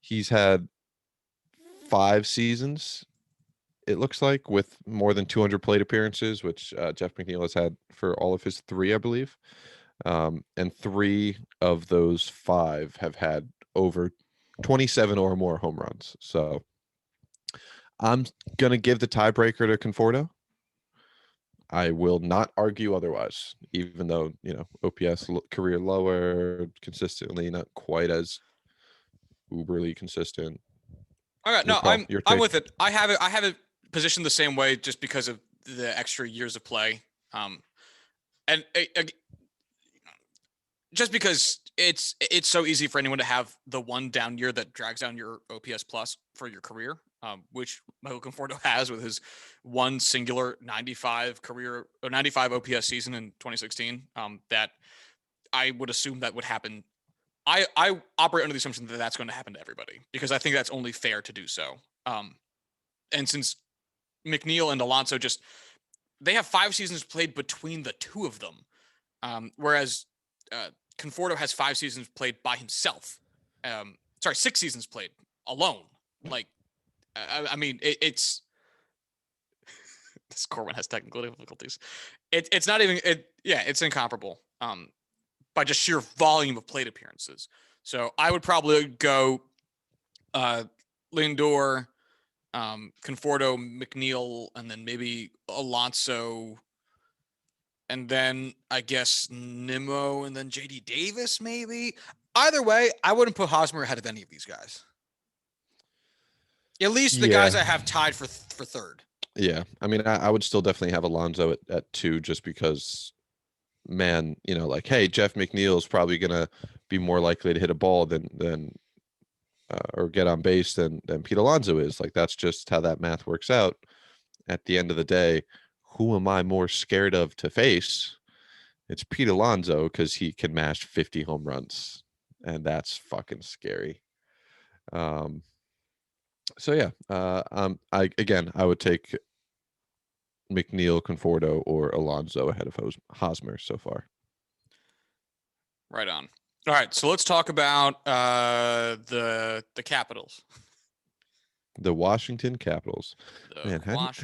He's had 5 seasons, it looks like, with more than 200 plate appearances, which Jeff McNeil has had for all of his 3, I believe. And 3 of those 5 have had over 27 or more home runs. So I'm going to give the tiebreaker to Conforto. I will not argue otherwise, even though, OPS career lower, consistently not quite as uberly consistent. All right. No, I'm with it. I have it positioned the same way just because of the extra years of play. And just because it's so easy for anyone to have the one down year that drags down your OPS plus for your career, which Michael Conforto has with his one singular 95 OPS season in 2016. That I would assume that would happen. I operate under the assumption that that's going to happen to everybody because I think that's only fair to do so. And since McNeil and Alonso they have 5 seasons played between the 2 of them, whereas Conforto has 5 seasons played by himself. 6 seasons played alone. Like, I mean, it's this Corwin has technical difficulties. It's not even it's incomparable. By just sheer volume of plate appearances. So I would probably go Lindor, Conforto, McNeil, and then maybe Alonso. And then I guess Nimmo and then JD Davis, maybe. Either way, I wouldn't put Hosmer ahead of any of these guys. At least the guys I have tied for third. Yeah. I mean, I would still definitely have Alonso at 2 just because, man, hey, Jeff McNeil is probably going to be more likely to hit a ball than or get on base than Pete Alonso is. Like, that's just how that math works out. At the end of the day, who am I more scared of to face? It's Pete Alonso because he can mash 50 home runs, and that's fucking scary. So yeah, I would take McNeil, Conforto, or Alonso ahead of Hosmer so far. Right on. All right, so let's talk about the Capitals. The Washington Capitals. Man,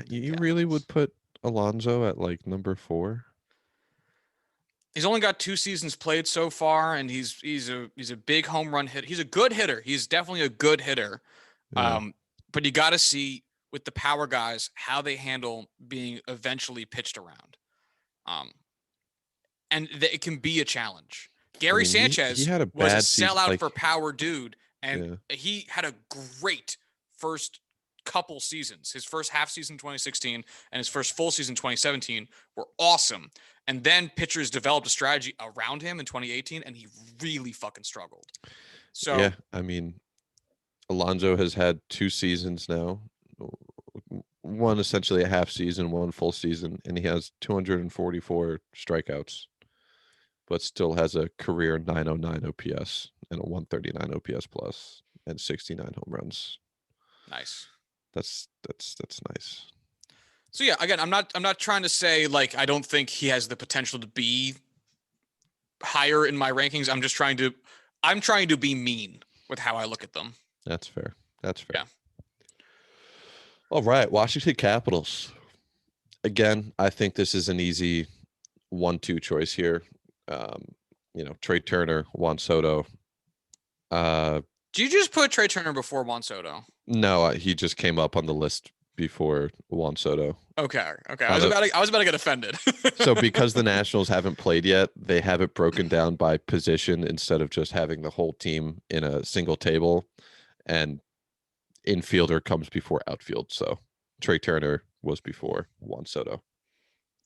you really would put Alonso at like number 4? He's only got 2 seasons played so far, and he's a big home run hit. He's a good hitter. He's definitely a good hitter. Yeah. But you got to see with the power guys how they handle being eventually pitched around. And it can be a challenge. I Gary mean, he Sanchez had a was a bad season. sellout Like, for power dude, and yeah, he had a great first couple seasons. His first half season 2016 and his first full season 2017 were awesome. And then pitchers developed a strategy around him in 2018, and he really fucking struggled. yeah. So I mean, Alonso has had 2 seasons now. One essentially a half season, one full season, and he has 244 strikeouts, but still has a career 909 OPS and a 139 OPS plus and 69 home runs. nice. That's nice. So yeah, again, I'm not trying to say like I don't think he has the potential to be higher in my rankings. I'm trying to be mean with how I look at them. That's fair. That's fair. Yeah. All right, Washington Capitals. Again, I think this is an easy 1-2 choice here. Trey Turner, Juan Soto. Do you just put Trey Turner before Juan Soto? No, he just came up on the list before Juan Soto. Okay. I was about to get offended. So because the Nationals haven't played yet, they have it broken down by position instead of just having the whole team in a single table, and infielder comes before outfield. So Trey Turner was before Juan Soto.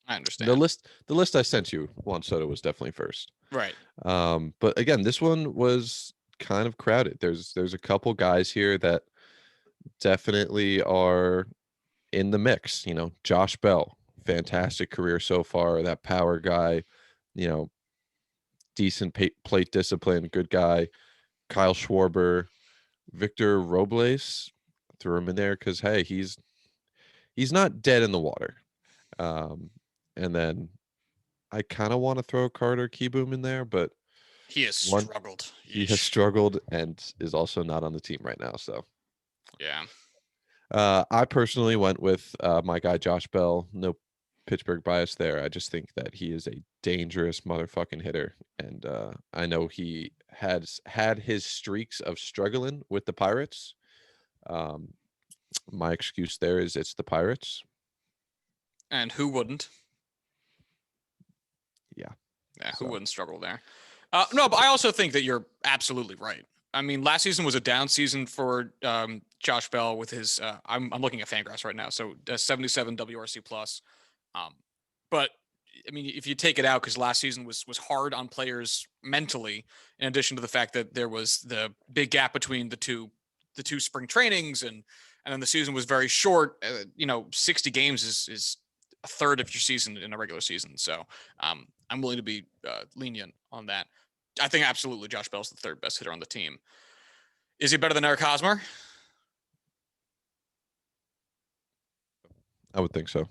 I understand. The list I sent you, Juan Soto was definitely first. Right. But again, this one was kind of crowded. There's a couple guys here that definitely are in the mix. Josh Bell, fantastic career so far. That power guy, decent plate discipline, good guy. Kyle Schwarber, Victor Robles, threw him in there because hey, he's not dead in the water. And then I kind of want to throw Carter Kieboom in there, but he has struggled. He has struggled and is also not on the team right now. So yeah. I personally went with my guy Josh Bell. No Pittsburgh bias there. I just think that he is a dangerous motherfucking hitter, and I know he has had his streaks of struggling with the Pirates. My excuse there is it's the Pirates. And who wouldn't? Yeah. Who wouldn't struggle there? No, but I also think that you're absolutely right. I mean, last season was a down season for Josh Bell with his. I'm looking at Fangraphs right now, so 77 WRC plus. But I mean, if you take it out, because last season was hard on players mentally, in addition to the fact that there was the big gap between the two spring trainings, and then the season was very short. 60 games is a third of your season in a regular season. So I'm willing to be lenient on that. I think absolutely Josh Bell's the third best hitter on the team. Is he better than Eric Hosmer? I would think so.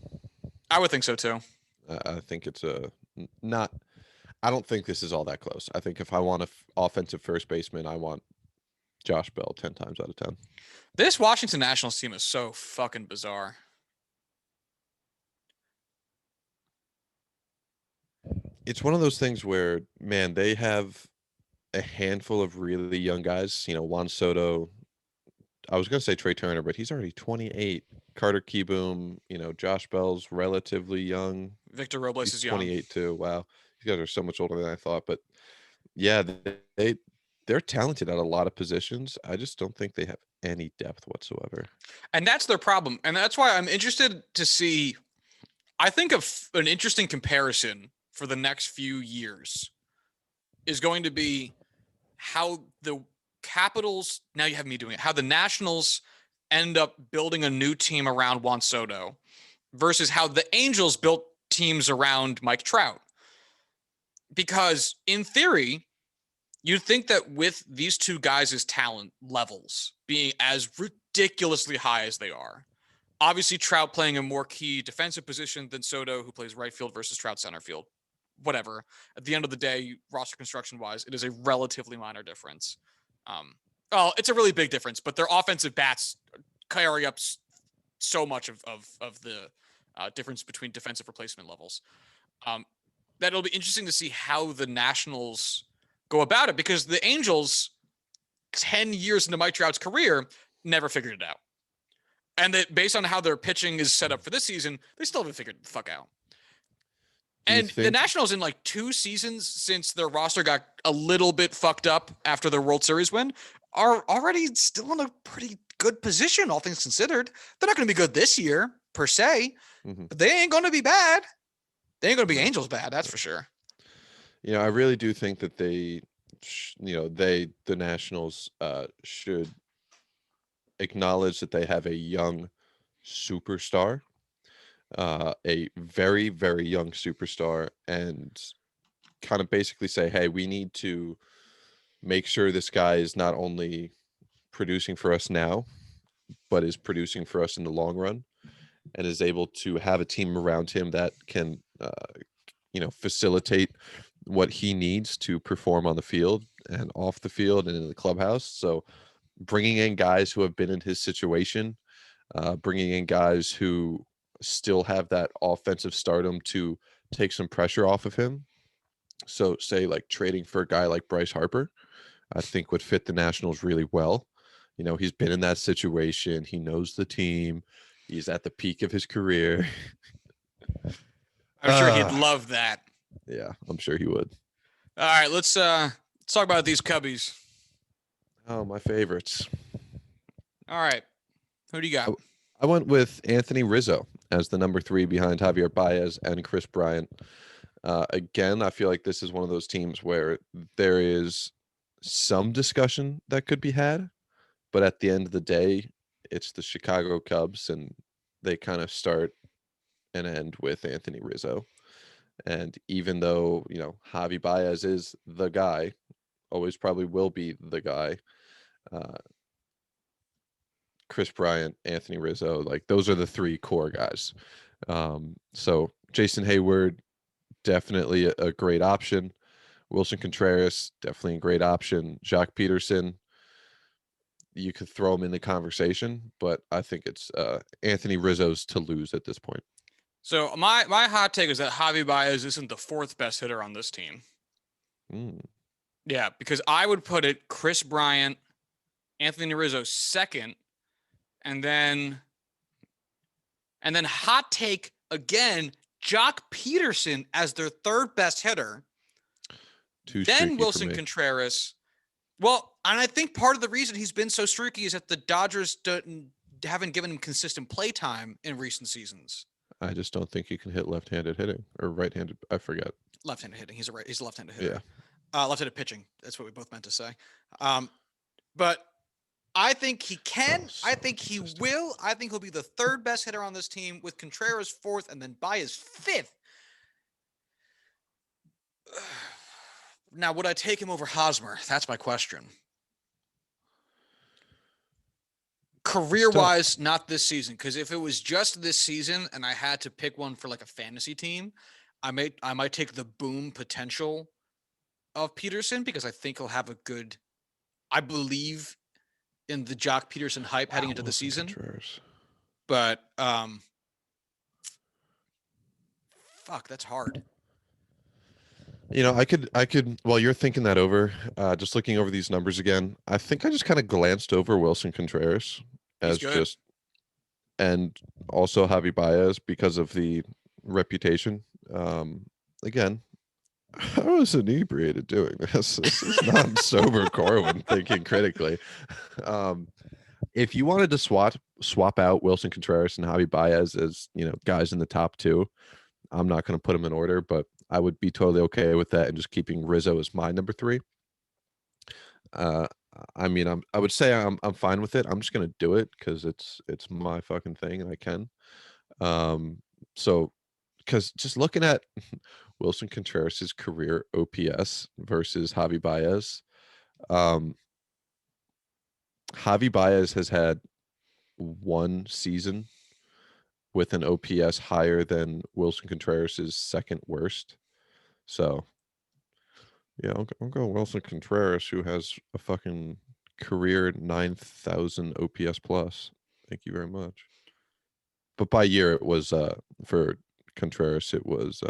I would think so too. I think it's not. I don't think this is all that close. I think if I want an offensive first baseman, I want Josh Bell 10 times out of 10. This Washington Nationals team is so fucking bizarre. It's one of those things where, man, they have a handful of really young guys. Juan Soto. I was going to say Trey Turner, but he's already 28. Carter Kieboom, Josh Bell's relatively young. Victor Robles He's is young. 28 too. Wow. These guys are so much older than I thought. But yeah, they're talented at a lot of positions. I just don't think they have any depth whatsoever. And that's their problem. And that's why I'm interested to see, I think of an interesting comparison for the next few years is going to be how the Capitals, now you have me doing it, how the Nationals end up building a new team around Juan Soto versus how the Angels built teams around Mike Trout. Because in theory, you'd think that with these two guys' talent levels being as ridiculously high as they are, obviously Trout playing a more key defensive position than Soto, who plays right field versus Trout center field. Whatever. At the end of the day, roster construction wise, it is a relatively minor difference. It's a really big difference, but their offensive bats carry up so much of difference between defensive replacement levels. That'll be interesting to see how the Nationals go about it, because the Angels, 10 years into Mike Trout's career, never figured it out. And that based on how their pitching is set up for this season, they still haven't figured the fuck out. And the Nationals, in like 2 seasons since their roster got a little bit fucked up after their World Series win, are already still in a pretty good position, all things considered. They're not going to be good this year, per se, but they ain't going to be bad. They ain't going to be Angels bad, that's for sure. I really do think that the Nationals should acknowledge that they have a young superstar, a very, very young superstar, and kind of basically say, hey, we need to make sure this guy is not only producing for us now, but is producing for us in the long run, and is able to have a team around him that can, facilitate what he needs to perform on the field and off the field and in the clubhouse. So bringing in guys who have been in his situation, bringing in guys who still have that offensive stardom to take some pressure off of him. So say like trading for a guy like Bryce Harper, I think would fit the Nationals really well. He's been in that situation. He knows the team. He's at the peak of his career. I'm sure he'd love that. Yeah, I'm sure he would. All right, let's talk about these Cubbies. Oh, my favorites. All right, who do you got? I went with Anthony Rizzo as the number 3 behind Javier Baez and Chris Bryant. Again, I feel like this is one of those teams where there is some discussion that could be had, but at the end of the day, it's the Chicago Cubs, and they kind of start and end with Anthony Rizzo. And even though, Javi Baez is the guy, always probably will be the guy, Chris Bryant, Anthony Rizzo, like those are the 3 core guys. So Jason Hayward, definitely a great option. Wilson Contreras, definitely a great option. Jock Peterson, you could throw him in the conversation, but I think it's Anthony Rizzo's to lose at this point. So my hot take is that Javi Baez isn't the 4th best hitter on this team. Yeah, because I would put it Chris Bryant, Anthony Rizzo 2nd, and then hot take again, Jock Peterson as their 3rd best hitter. Then Wilson Contreras. Well, and I think part of the reason he's been so streaky is that the Dodgers haven't given him consistent play time in recent seasons. I just don't think he can hit left-handed hitting or right-handed. I forget. Left-handed hitting. He's a left-handed hitter. Yeah. Left-handed pitching. That's what we both meant to say. But I think he can. I think he will. I think he'll be the 3rd best hitter on this team, with Contreras 4th and then Baez 5th. Now, would I take him over Hosmer? That's my question. Career-wise, not this season. Because if it was just this season and I had to pick one for like a fantasy team, I might take the boom potential of Peterson, because I think he'll have a good. I believe in the Jock Peterson hype heading into the season. Contreras. But fuck, that's hard. I could while you're thinking that over, just looking over these numbers again, I think I just kind of glanced over Wilson Contreras as just, and also Javi Baez because of the reputation. Again, I was inebriated doing this. This is not sober Corwin thinking critically. If you wanted to swap out Wilson Contreras and Javi Baez as, guys in the top 2, I'm not going to put them in order, but I would be totally okay with that and just keeping Rizzo as my number 3. I would say I'm fine with it. I'm just going to do it because it's my fucking thing and I can. So because just looking at Wilson Contreras' career OPS versus Javi Baez, Javi Baez has had 1 season with an OPS higher than Wilson Contreras' 2nd worst. So, yeah, I'll go Wilson Contreras, who has a fucking career 9,000 OPS plus. Thank you very much. but by year it was for Contreras it was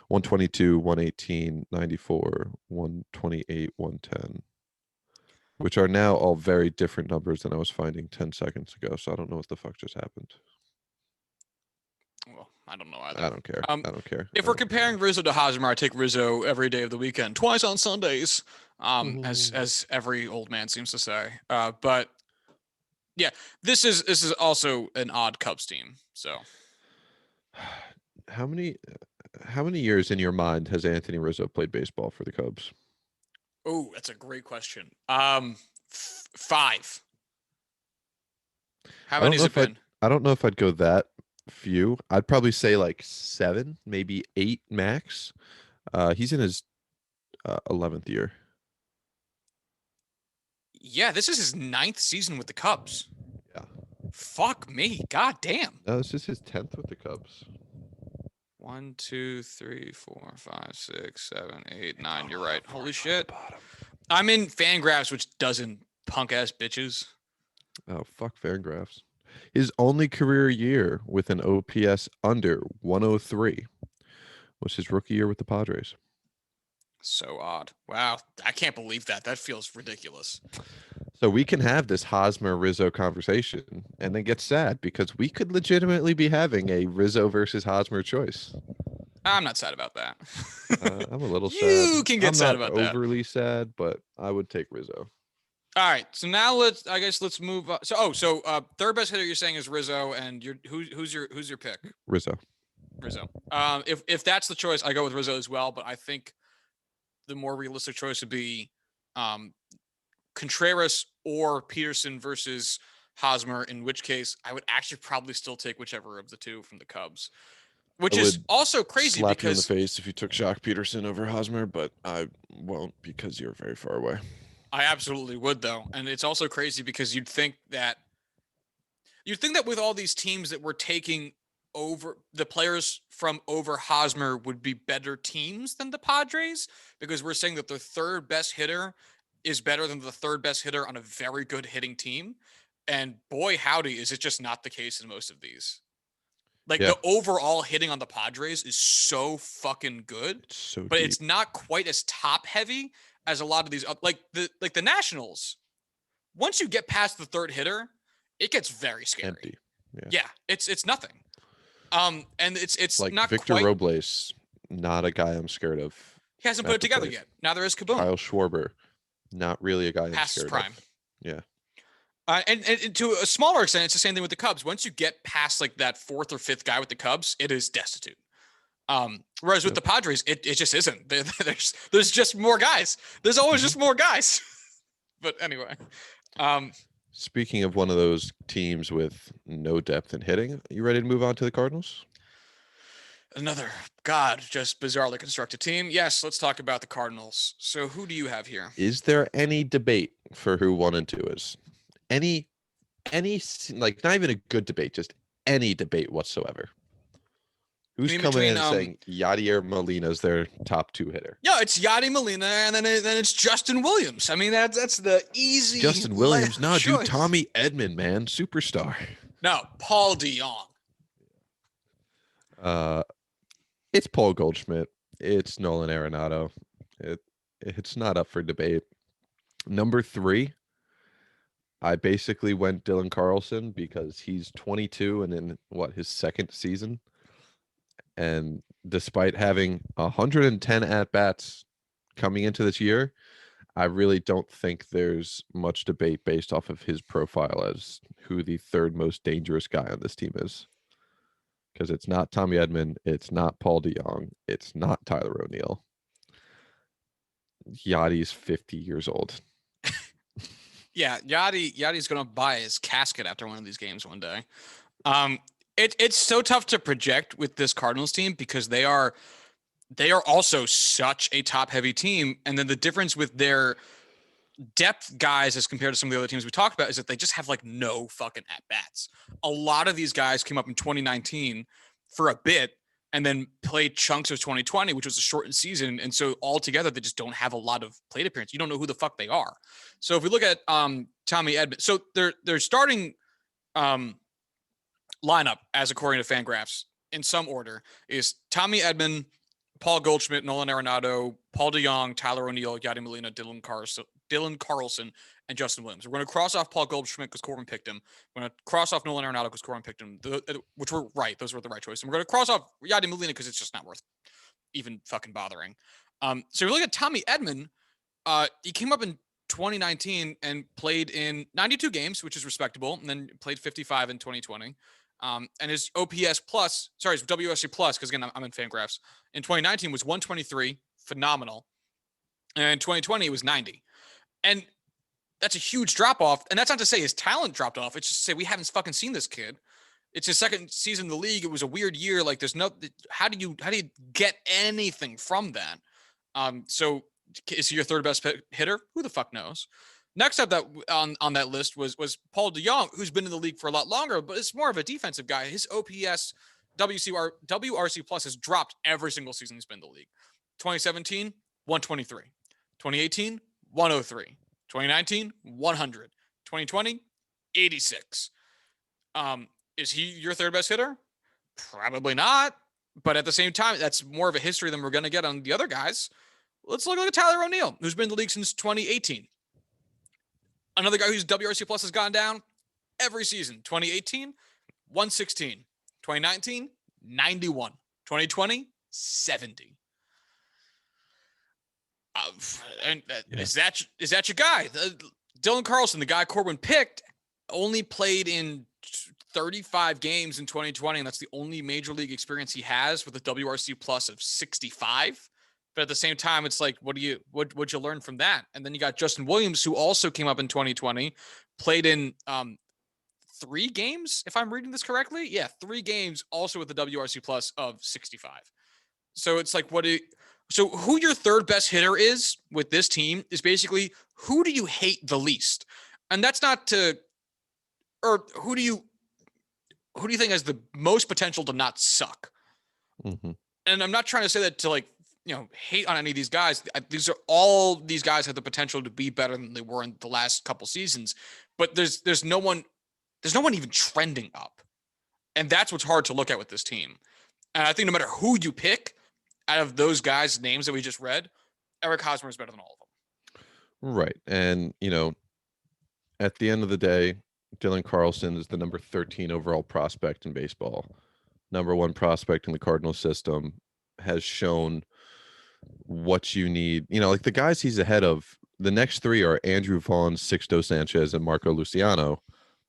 122, 118, 94, 128, 110, which are now all very different numbers than I was finding 10 seconds ago. So I don't know what the fuck just happened. Well, I don't know either. I don't care. I don't care. If we're comparing Rizzo to Hosmer, I take Rizzo every day of the weekend, twice on Sundays, as every old man seems to say. But yeah, this is also an odd Cubs team. So how many years in your mind has Anthony Rizzo played baseball for the Cubs? Oh, that's a great question. 5. How many has it been? I don't know if I'd go that few. I'd probably say like 7, maybe 8 max. He's in his 11th year. Yeah, this is his 9th season with the Cubs. Yeah. Fuck me. God damn. No, this is his 10th with the Cubs. 1, 2, 3, 4, 5, 6, 7, 8, 9. You're right. Holy shit. I'm in Fangraphs, which doesn't punk ass bitches. Oh, fuck Fangraphs. His only career year with an OPS under 103 was his rookie year with the Padres. So odd. Wow. I can't believe that. That feels ridiculous. So we can have this Hosmer Rizzo conversation and then get sad because we could legitimately be having a Rizzo versus Hosmer choice. I'm not sad about that. I'm a little sad. You can get sad about that. I'm not overly sad, but I would take Rizzo. All right. So now let's move on. So third best hitter you're saying is Rizzo, and who's your pick? Rizzo. If that's the choice, I go with Rizzo as well, but I think the more realistic choice would be Contreras or Peterson versus Hosmer, in which case I would actually probably still take whichever of the two from the Cubs, which is also crazy slap because you in the face if you took Shock Peterson over Hosmer, but I won't because you're very far away. I absolutely would, though. And it's also crazy because you'd think that with all these teams that we're taking over, the players from over Hosmer would be better teams than the Padres, because we're saying that the third best hitter is better than the third best hitter on a very good hitting team. And boy, howdy, is it just not the case in most of these. Like the overall hitting on the Padres is so fucking good, but deep. It's not quite as top heavy as a lot of these, like the Nationals. Once you get past the third hitter, it gets very scary. Empty. Yeah, it's nothing. And it's like not Victor quite, Robles, not a guy I'm scared of. He hasn't put it together yet. Now there is Kaboom. Kyle Schwarber, not really a guy I'm past his scared prime. of. Yeah. And to a smaller extent, it's the same thing with the Cubs. Once you get past like that fourth or fifth guy with the Cubs, it is destitute. Whereas with the Padres, it just isn't. There's just more guys. There's always just more guys. But anyway. Speaking of one of those teams with no depth in hitting, are you ready to move on to the Cardinals? Another, just bizarrely constructed team. Yes, let's talk about the Cardinals. So who do you have here? Is there any debate for who 1 and 2 is? Any, like, not even a good debate, just any debate whatsoever. Who's coming in and saying Yadier Molina's their top 2 hitter? Yeah, it's Yadi Molina, and then it's Justin Williams. I mean, that's the easy. Justin Williams, no, choice. dude, Tommy Edmond, man, superstar. No, Paul Deyoung. It's Paul Goldschmidt. It's Nolan Arenado. It's not up for debate. Number 3, I basically went Dylan Carlson because he's 22 and in his second season. And despite having 110 at-bats coming into this year, I really don't think there's much debate based off of his profile as who the third most dangerous guy on this team is. Because it's not Tommy Edmond, it's not Paul Deyoung, it's not Tyler O'Neill. Yadi's 50 years old. Yeah, Yadi's going to buy his casket after one of these games one day. It's so tough to project with this Cardinals team because they are also such a top-heavy team, and then the difference with their depth guys as compared to some of the other teams we talked about is that they just have like no fucking at-bats. A lot of these guys came up in 2019 for a bit and then played chunks of 2020, which was a shortened season. And so altogether, they just don't have a lot of plate appearance. You don't know who the fuck they are. So if we look at Tommy Edmond, so they're starting lineup, as according to Fangraphs, in some order, is Tommy Edmond, Paul Goldschmidt, Nolan Arenado, Paul DeYoung, Tyler O'Neill, Yadi Molina, Dylan Carlson, and Justin Williams. We're going to cross off Paul Goldschmidt because Corwin picked him. We're going to cross off Nolan Arenado because Corwin picked him, which were right. Those were the right choice. And we're going to cross off Yadi Molina because it's just not worth even fucking bothering. So you look at Tommy Edmond. He came up in 2019 and played in 92 games, which is respectable, and then played 55 in 2020. And his OPS plus, sorry, his WRC plus, because again, I'm in Fangraphs, in 2019 was 123, phenomenal. And in 2020, it was 90. And that's a huge drop off. And that's not to say his talent dropped off. It's just to say we haven't fucking seen this kid. It's his second season in the league. It was a weird year. Like there's no, how do you get anything from that? So is he your third best hitter? Who the fuck knows? Next up that on that list was Paul DeYoung, who's been in the league for a lot longer, but it's more of a defensive guy. His OPS WRC plus has dropped every single season he's been in the league. 2017, 123. 2018, 103. 2019, 100. 2020, 86. Is he your third best hitter? Probably not. But at the same time, that's more of a history than we're going to get on the other guys. Let's look at Tyler O'Neill, who's been in the league since 2018. Another guy whose WRC plus has gone down every season. 2018, 116. 2019, 91. 2020, 70. Is that your guy? Dylan Carlson, the guy Corwin picked, only played in 35 games in 2020, and that's the only major league experience he has with a WRC plus of 65. But at the same time, it's like, what'd you learn from that? And then you got Justin Williams, who also came up in 2020, played in 3 games, if I'm reading this correctly. Yeah, 3 games, also with the WRC plus of 65. So it's like, so who your third best hitter is with this team is basically who do you hate the least? And that's not or who do you think has the most potential to not suck? Mm-hmm. And I'm not trying to say that to hate on any of these guys. These guys have the potential to be better than they were in the last couple seasons, but there's no one even trending up. And that's what's hard to look at with this team. And I think no matter who you pick out of those guys' names that we just read, Eric Hosmer is better than all of them. Right. And, at the end of the day, Dylan Carlson is the number 13 overall prospect in baseball. Number 1 prospect in the Cardinals system, has shown what you need. Like the guys he's ahead of, the next 3 are Andrew Vaughn, Sixto Sanchez, and Marco Luciano.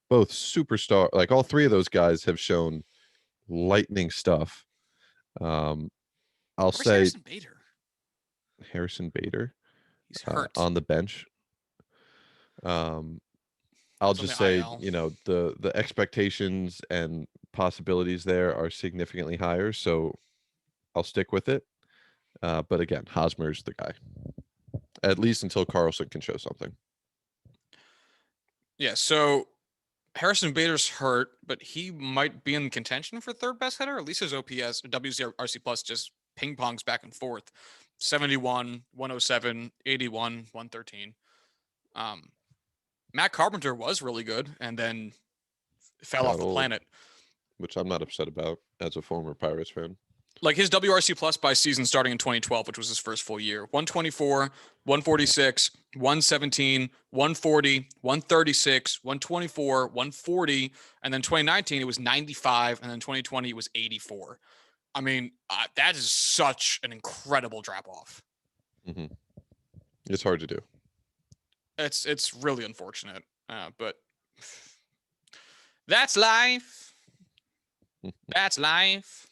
Both superstar. Like all 3 of those guys have shown lightning stuff. I'll say Harrison Bader. He's hurt on the bench. I'll just say, the expectations and possibilities there are significantly higher. So I'll stick with it. But again, Hosmer's the guy, at least until Carlson can show something. Yeah. So Harrison Bader's hurt, but he might be in contention for third best hitter. At least his OPS, WRC plus, just ping pongs back and forth. 71, 107, 81, 113. Matt Carpenter was really good and then fell off the planet. Which I'm not upset about as a former Pirates fan. Like his WRC plus by season starting in 2012, which was his first full year, 124, 146, 117, 140, 136, 124, 140. And then 2019, it was 95. And then 2020, it was 84. I mean, that is such an incredible drop off. Mm-hmm. It's hard to do. It's really unfortunate, but that's life. That's life.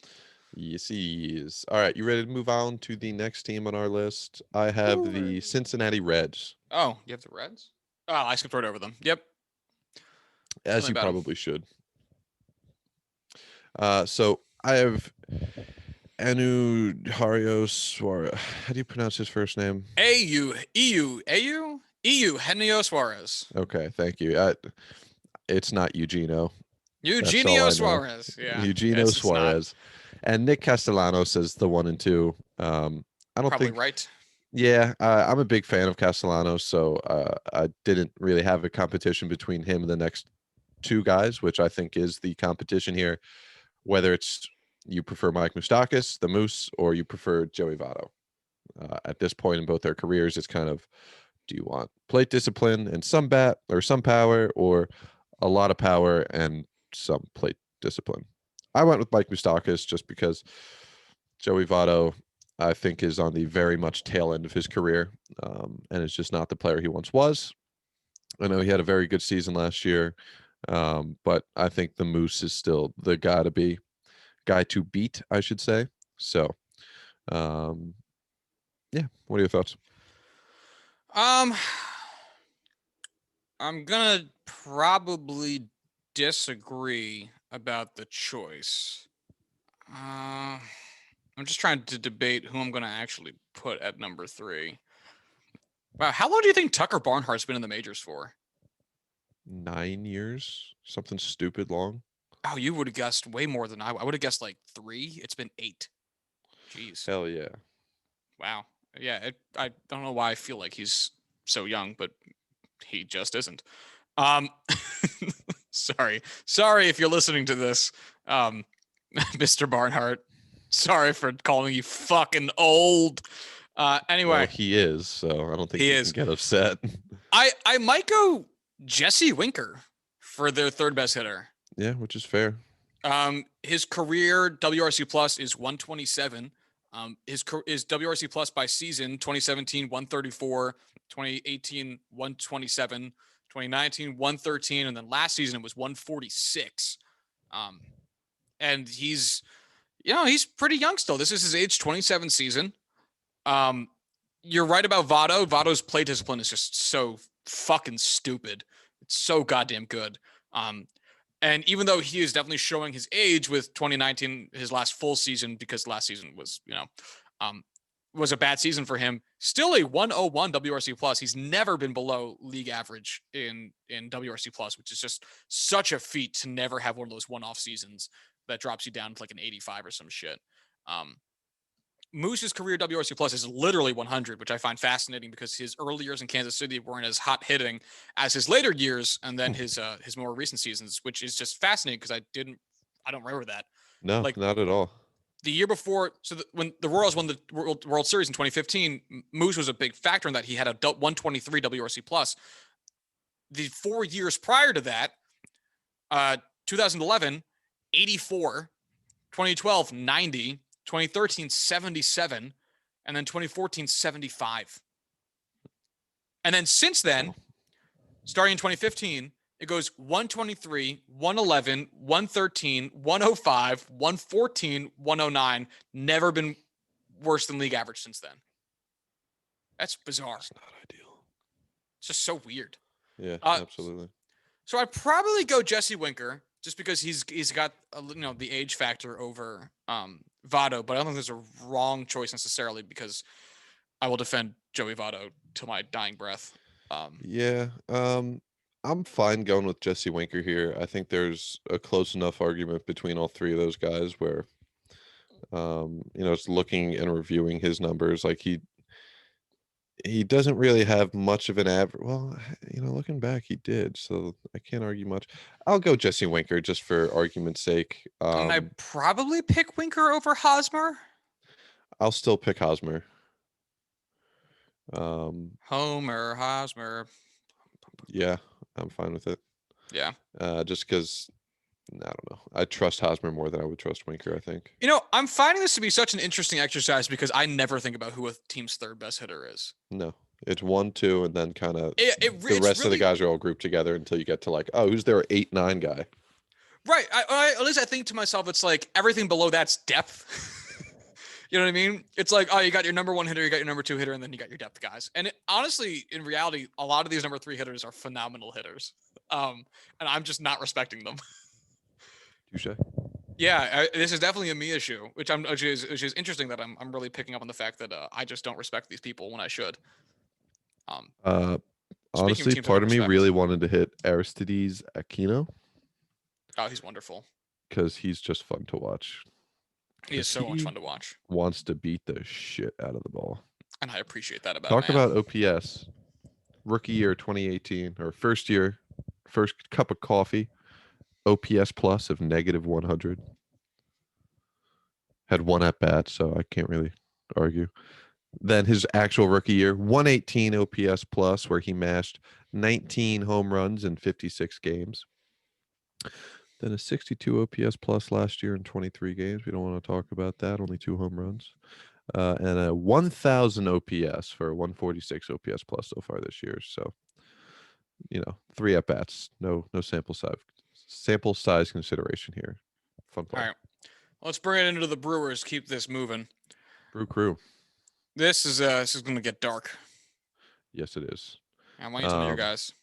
Yes. All right, you ready to move on to the next team on our list? I have the Cincinnati Reds. Oh, you have the Reds? Oh, I skipped right over them. Yep. As you probably should. So I have Eugenio Suarez. How do you pronounce his first name? Eugenio Suarez. Okay, thank you. It's not Eugenio. Eugenio Suarez. Yeah. Eugenio Suarez. And Nick Castellanos is the 1 and 2. I don't Probably think. Right. Yeah, I'm a big fan of Castellanos, so I didn't really have a competition between him and the next two guys, which I think is the competition here, whether it's you prefer Mike Moustakas, the Moose, or you prefer Joey Votto. At this point in both their careers, it's kind of, do you want plate discipline and some bat or some power, or a lot of power and some plate discipline? I went with Mike Moustakas just because Joey Votto, I think, is on the very much tail end of his career, and is just not the player he once was. I know he had a very good season last year, but I think the Moose is still the guy to beat, I should say. So, yeah. What are your thoughts? I'm gonna probably disagree about the choice. I'm just trying to debate who I'm gonna actually put at number 3. Wow, how long do you think Tucker Barnhart's been in the majors for? 9 years, something stupid long. Oh, you would have guessed way more than I would have guessed like 3. It's been 8. Jeez. Hell yeah. Wow. Yeah, I don't know why I feel like he's so young, but he just isn't. Sorry if you're listening to this, Mr. Barnhart. Sorry for calling you fucking old. Anyway, Well, he is, so I don't think he you is. can get upset. I might go Jesse Winker for their third best hitter. Yeah, which is fair. His career WRC plus is 127. His WRC plus by season 2017 134, 2018 127, 2019 113, and then last season it was 146. And he's pretty young still. This is his age 27 season. You're right about Votto. Votto's play discipline is just so fucking stupid. It's so goddamn good. And even though he is definitely showing his age with 2019, his last full season, because last season was, was a bad season for him, still a 101 WRC plus. He's never been below league average in WRC plus, which is just such a feat to never have one of those one-off seasons that drops you down to like an 85 or some shit. Moose's career WRC plus is literally 100, which I find fascinating because his early years in Kansas City weren't as hot hitting as his later years, and then his more recent seasons, which is just fascinating because I don't remember that. No, like, not at all. The year before, when the Royals won the World Series in 2015, Moose was a big factor in that. He had a 123 WRC plus. The 4 years prior to that, 2011, 84, 2012, 90. 2013, 77, and then 2014, 75. And then since then, starting in 2015, it goes 123, 111, 113, 105, 114, 109. Never been worse than league average since then. That's bizarre. It's not ideal. It's just so weird. Yeah, absolutely. So I'd probably go Jesse Winker just because he's got the age factor over Votto, but I don't think there's a wrong choice necessarily because I will defend Joey Votto till my dying breath. I'm fine going with Jesse Winker here. I think there's a close enough argument between all three of those guys where, it's looking and reviewing his numbers. Like he doesn't really have much of an average. Well, looking back, he did, so I can't argue much. I'll go Jesse Winker just for argument's sake. And I probably pick Winker over Hosmer. I'll still pick Hosmer. Homer, Hosmer. Yeah, I'm fine with it. Yeah. Just because, I don't know. I trust Hosmer more than I would trust Winker, I think. I'm finding this to be such an interesting exercise because I never think about who a team's third best hitter is. No, it's 1, 2, and then kind of the rest of the guys are all grouped together until you get to like, oh, who's their 8, 9 guy? Right. At least I think to myself, it's like everything below that's depth. You know what I mean? It's like, oh, you got your number 1 hitter, you got your number 2 hitter, and then you got your depth guys. And honestly, in reality, a lot of these number 3 hitters are phenomenal hitters. And I'm just not respecting them. Touche. Yeah, this is definitely a me issue, which is interesting that I'm really picking up on the fact that I just don't respect these people when I should. Honestly, part of me really wanted to hit Aristides Aquino. Oh, he's wonderful. Because he's just fun to watch. He is so much fun to watch. Wants to beat the shit out of the ball. And I appreciate that about him. Talk about OPS. Rookie year 2018, or first year, first cup of coffee. OPS plus of -100. Had one at bat, so I can't really argue. Then his actual rookie year, 118 OPS plus, where he mashed 19 home runs in 56 games. Then a 62 OPS plus last year in 23 games. We don't want to talk about that. Only 2 home runs. And a 1,000 OPS for 146 OPS plus so far this year. So, 3 at bats. No sample size consideration here. Fun play. All right, let's bring it into the Brewers. Keep this moving. Brew Crew. This is going to get dark. Yes, it is. I want you to know your guys.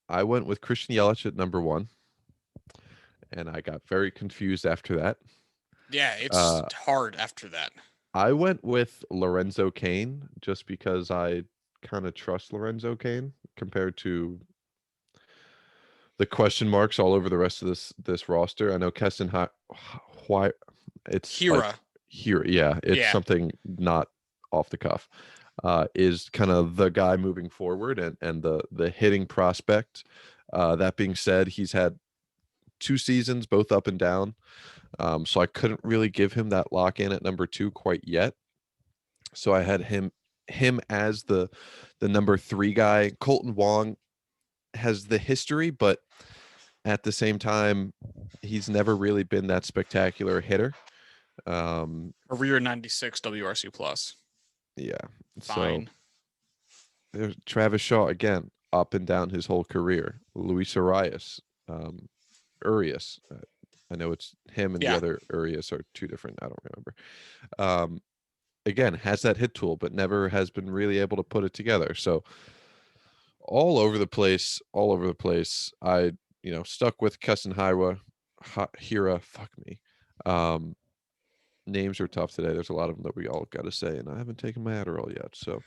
I went with Christian Yelich at number 1, and I got very confused after that. Yeah, it's hard after that. I went with Lorenzo Cain just because I kind of trust Lorenzo Cain compared to the question marks all over the rest of this roster. I know Keston why it's Hira. Yeah, it's something not off the cuff. Is kind of the guy moving forward and the hitting prospect. That being said, he's had 2 seasons, both up and down. So I couldn't really give him that lock in at number 2 quite yet. So I had him as the number 3 guy. Colton Wong has the history, but at the same time, he's never really been that spectacular hitter. Career 96 WRC plus. Yeah. Fine. So there's Travis Shaw again, up and down his whole career. Luis Arias, Urias. I know it's him and the other Urias are 2 different. I don't remember. Again, has that hit tool, but never has been really able to put it together. So all over the place. I, stuck with Keston Hira. Fuck me. Names are tough today. There's a lot of them that we all got to say, and I haven't taken my Adderall yet. So,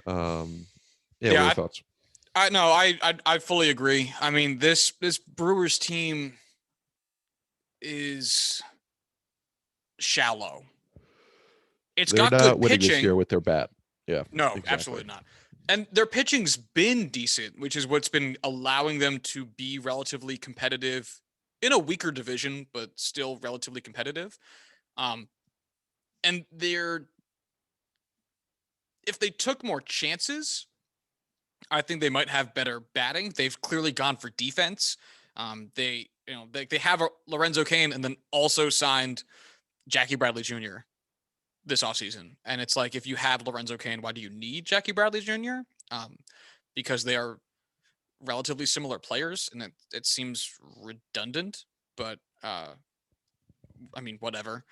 what are your thoughts? I fully agree. I mean, this Brewers team is shallow. They're got not good winning pitching this year with their bat. Yeah. No, exactly. Absolutely not. And their pitching's been decent, which is what's been allowing them to be relatively competitive in a weaker division, but still relatively competitive. And if they took more chances, I think they might have better batting. They've clearly gone for defense. They have Lorenzo Cain and then also signed Jackie Bradley Jr. this offseason. And it's like, if you have Lorenzo Cain, why do you need Jackie Bradley Jr.? Because they are relatively similar players, and it seems redundant, but I mean, whatever.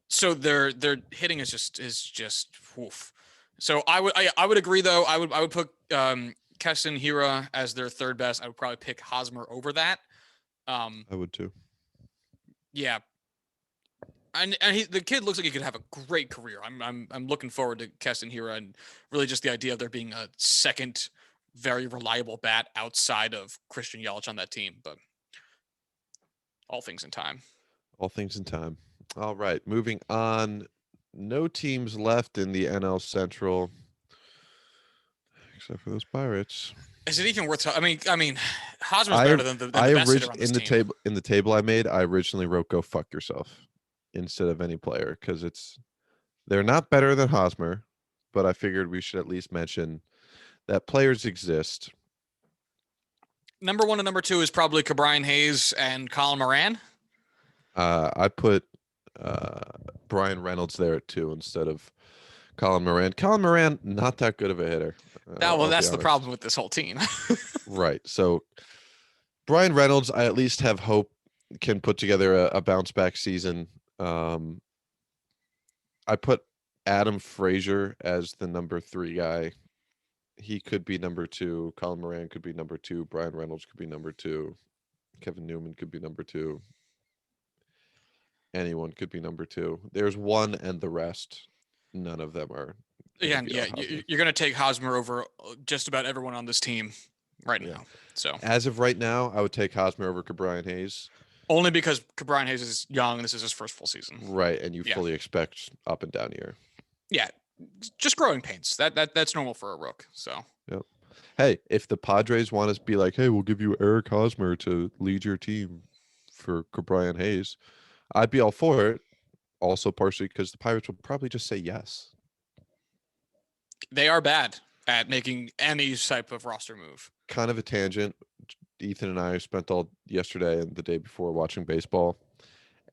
So their hitting is just woof. So I would agree though. I would put Keston Hira as their 3rd best. I would probably pick Hosmer over that. I would too. Yeah. And the kid looks like he could have a great career. I'm looking forward to Keston Hira, and really just the idea of there being a second very reliable bat outside of Christian Yelich on that team. But all things in time. All things in time. All right, moving on. No teams left in the NL Central, except for those Pirates. Is it even worth? I mean, Hosmer's better than the best hitter on this team. In the table I made, I originally wrote "Go fuck yourself" instead of any player, because they're not better than Hosmer, but I figured we should at least mention that players exist. Number 1 and number 2 is probably Ke'Bryan Hayes and Colin Moran. I put Brian Reynolds there at 2 instead of Colin Moran. Colin Moran, not that good of a hitter. That's the problem with this whole team. Right. So Brian Reynolds, I at least have hope can put together a bounce back season. I put Adam Frazier as the number 3 guy. He could be number 2. Colin Moran could be number 2. Brian Reynolds could be number 2. Kevin Newman could be number 2. Anyone could be number 2. There's 1 and the rest. None of them are. Yeah, you're going to take Hosmer over just about everyone on this team right now. So as of right now, I would take Hosmer over Ke'Bryan Hayes. Only because Ke'Bryan Hayes is young and this is his first full season. Right, and you fully expect up and down year. Yeah, just growing pains. That's normal for a rook. So. Yep. Hey, if the Padres want to be like, hey, we'll give you Eric Hosmer to lead your team for Brian Hayes, I'd be all for it. Also, partially because the Pirates will probably just say yes. They are bad at making any type of roster move. Kind of a tangent. Ethan and I spent all yesterday and the day before watching baseball,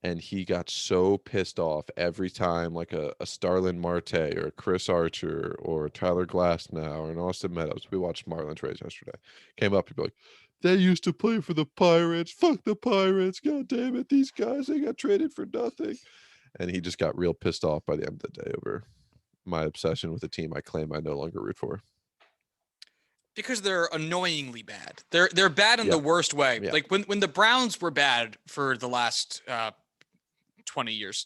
and he got so pissed off every time like a Starlin Marte or a Chris Archer or Tyler Glasnow or an Austin Meadows. We watched Marlins Rays yesterday. Came up, he'd be like, they used to play for the Pirates. Fuck the Pirates. God damn it. These guys, they got traded for nothing. And he just got real pissed off by the end of the day over my obsession with a team I claim I no longer root for. Because they're annoyingly bad. They're bad in the worst way. Yeah. Like when the Browns were bad for the last 20 years.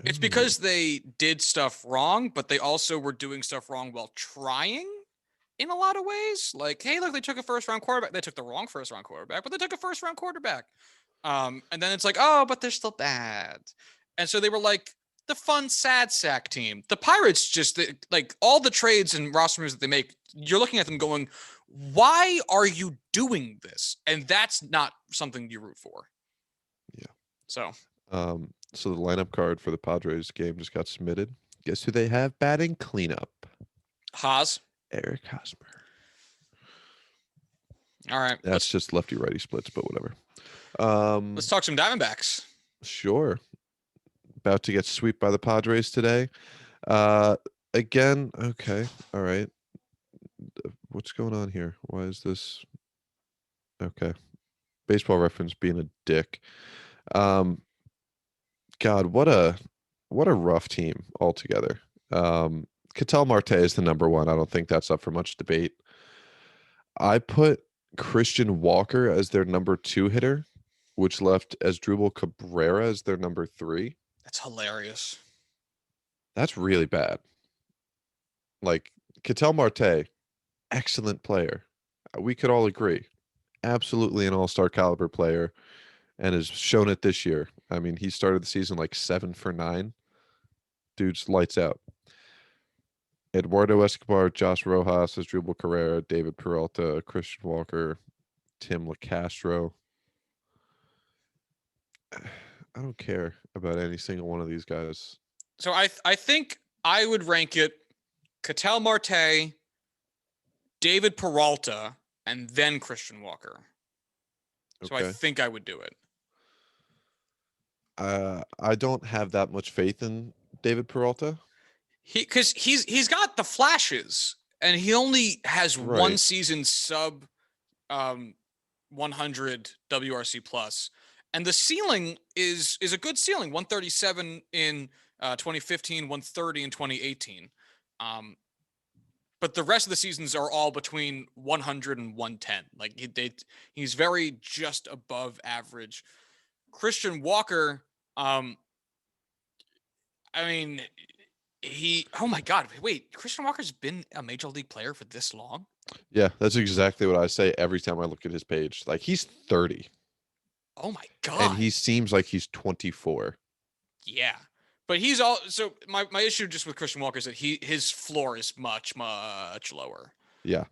It's because they did stuff wrong, but they also were doing stuff wrong while trying in a lot of ways. Like, hey, look, they took a first-round quarterback. They took the wrong first-round quarterback, but they took a first-round quarterback. And then it's like, oh, but they're still bad. And so they were like the fun, sad sack team. The Pirates just, like, all the trades and roster moves that they make, you're looking at them going, why are you doing this? And that's not something you root for. Yeah. So the lineup card for the Padres game just got submitted. Guess who they have batting cleanup? Eric Hosmer. All right. That's just lefty-righty splits, but whatever. Let's talk some Diamondbacks. Sure. About to get swept by the Padres today. Again, okay. All right. What's going on here? Why is this? Okay. Baseball Reference being a dick. God, what a rough team altogether. Ketel Marte is the number one. I don't think that's up for much debate. I put Christian Walker as their number 2 hitter, which left Asdrubal Cabrera as their number 3. That's hilarious. That's really bad. Like, Ketel Marte, excellent player. We could all agree. Absolutely an all-star caliber player, and has shown it this year. I mean, he started the season like 7 for 9. Dude's lights out. Eduardo Escobar, Josh Rojas, Asdrubal Carrera, David Peralta, Christian Walker, Tim LaCastro. I don't care about any single one of these guys. So I think I would rank it Ketel Marte, David Peralta, and then Christian Walker. So I think I would do it. I don't have that much faith in David Peralta. Because he's got the flashes, and he only has one season sub 100 WRC plus, and the ceiling is a good ceiling, 137 in 2015, 130 in 2018. But the rest of the seasons are all between 100 and 110. Like he's very just above average. Christian Walker, I mean, oh my God, wait, Christian Walker's been a major league player for this long? Yeah, that's exactly what I say every time I look at his page. Like, he's 30. Oh my God. And he seems like he's 24. Yeah. But he's all so my issue just with Christian Walker is that his floor is much, much lower. Yeah.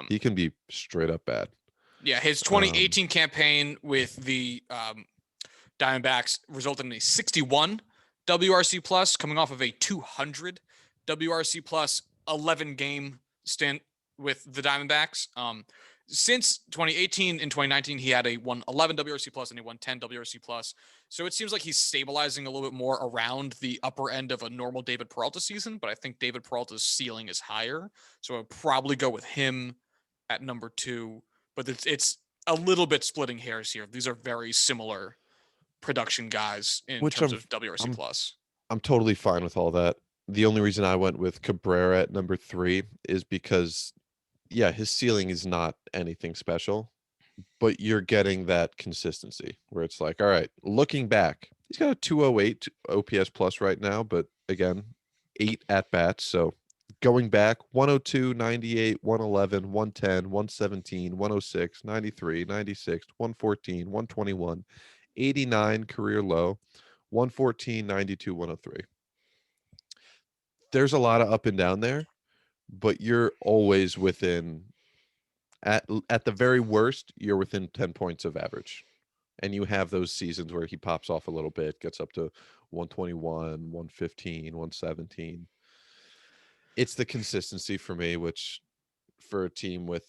He can be straight up bad. Yeah, his 2018 campaign with the Diamondbacks resulted in a 61 WRC plus, coming off of a 200 WRC plus 11 game stint with the Diamondbacks. Since 2018 and 2019, he had a 111 WRC plus and a 110 WRC plus. So it seems like he's stabilizing a little bit more around the upper end of a normal David Peralta season, but I think David Peralta's ceiling is higher. So I'd probably go with him at number 2, but it's a little bit splitting hairs here. These are very similar production guys in terms of WRC plus. I'm totally fine with all that. The only reason I went with Cabrera at number 3 is because, yeah, his ceiling is not anything special, but you're getting that consistency where it's like, all right, looking back, he's got a 208 OPS plus right now, but again, 8 at bats. So going back, 102, 98, 111, 110, 117, 106, 93, 96, 114, 121, 89 career low, 114, 92, 103. There's a lot of up and down there, but you're always within at the very worst, you're within 10 points of average. And you have those seasons where he pops off a little bit, gets up to 121, 115, 117. It's the consistency for me, which for a team with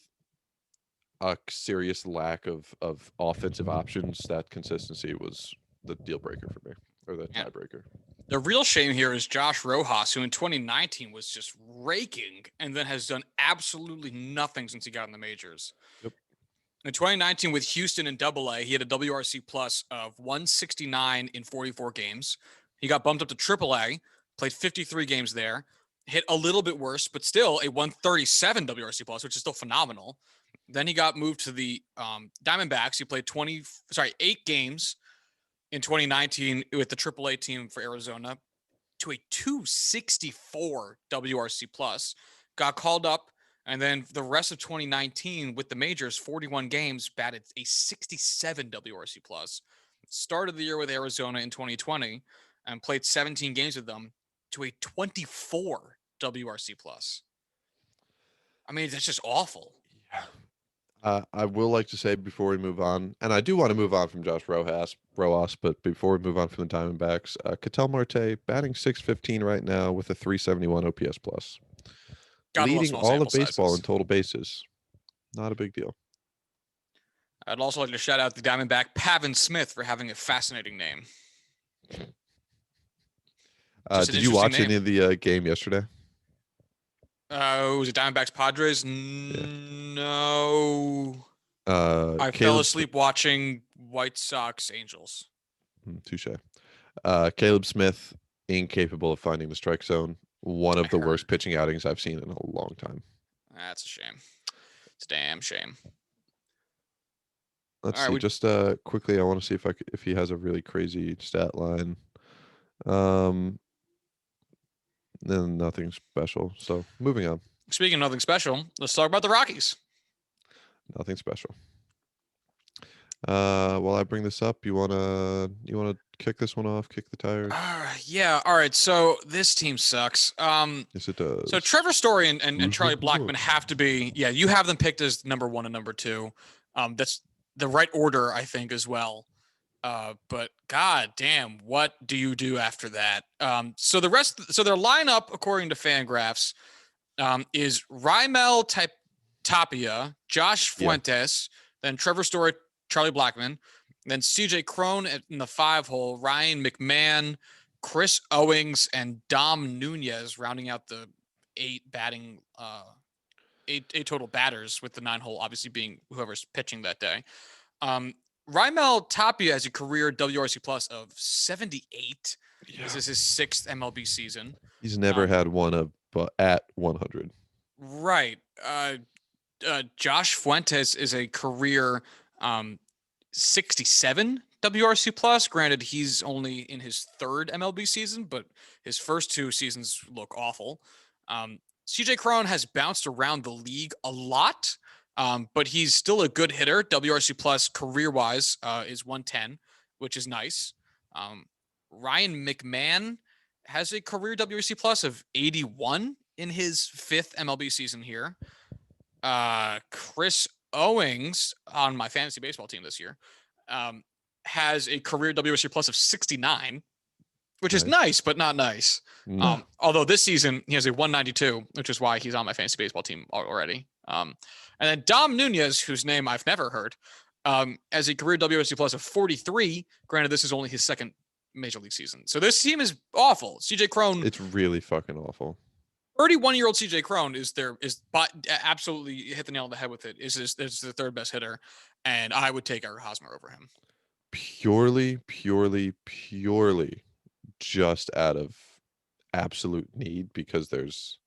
a serious lack of offensive options, that consistency was the deal breaker for me, or the tiebreaker. The real shame here is Josh Rojas, who in 2019 was just raking and then has done absolutely nothing since he got in the majors. Yep. In 2019 with Houston in AA, he had a WRC plus of 169 in 44 games. He got bumped up to AAA, played 53 games there, hit a little bit worse, but still a 137 WRC plus, which is still phenomenal. Then he got moved to the Diamondbacks. He played 8 games in 2019 with the AAA team for Arizona to a 264 WRC plus, got called up, and then the rest of 2019 with the majors, 41 games, batted a 67 WRC plus. Started the year with Arizona in 2020 and played 17 games with them to a 24 WRC plus. I mean, that's just awful. Yeah. I will like to say before we move on, and I do want to move on from Josh Rojas, but before we move on from the Diamondbacks, Ketel Marte batting .615 right now with a 371 OPS plus, leading all of baseball in total bases. Not a big deal. I'd also like to shout out the Diamondback Pavin Smith for having a fascinating name. Did you watch any of the game yesterday? Was it Diamondbacks Padres? No. I fell asleep watching White Sox Angels. Touche. Caleb Smith, incapable of finding the strike zone. One of the worst pitching outings I've seen in a long time. That's a shame. It's a damn shame. Let's see. Just quickly, I want to see if he has a really crazy stat line. Then nothing special. So moving on. Speaking of nothing special, let's talk about the Rockies. Nothing special. While I bring this up, you wanna kick this one off, kick the tires? Yeah. All right. So this team sucks. Yes, it does. So Trevor Story and Charlie Blackmon have to be. Yeah, you have them picked as number 1 and number 2. That's the right order, I think, as well. But god damn, what do you do after that? So their lineup, according to Fangraphs, is Raimel Tapia, Josh Fuentes, then Trevor Story, Charlie Blackmon, then CJ Cron in the 5-hole, Ryan McMahon, Chris Owings, and Dom Nunez rounding out the 8 total batters, with the 9-hole obviously being whoever's pitching that day. Raimel Tapia has a career WRC plus of 78. Yeah. This is his 6th MLB season. He's never had one at 100. Right. Josh Fuentes is a career 67 WRC plus. Granted, he's only in his 3rd MLB season, but his first 2 seasons look awful. CJ Cron has bounced around the league a lot. But he's still a good hitter. WRC plus career-wise is 110, which is nice. Ryan McMahon has a career WRC plus of 81 in his 5th MLB season here. Chris Owings on my fantasy baseball team this year has a career WRC plus of 69, which is nice, but not nice. Although this season he has a 192, which is why he's on my fantasy baseball team already. And then Dom Nunez, whose name I've never heard, has a career WRC plus of 43. Granted, this is only his 2nd major league season. So this team is awful. CJ Cron. It's really fucking awful. 31-year-old CJ Cron is absolutely hit the nail on the head with it. Is the 3rd best hitter, and I would take Eric Hosmer over him. Purely, just out of absolute need, because there's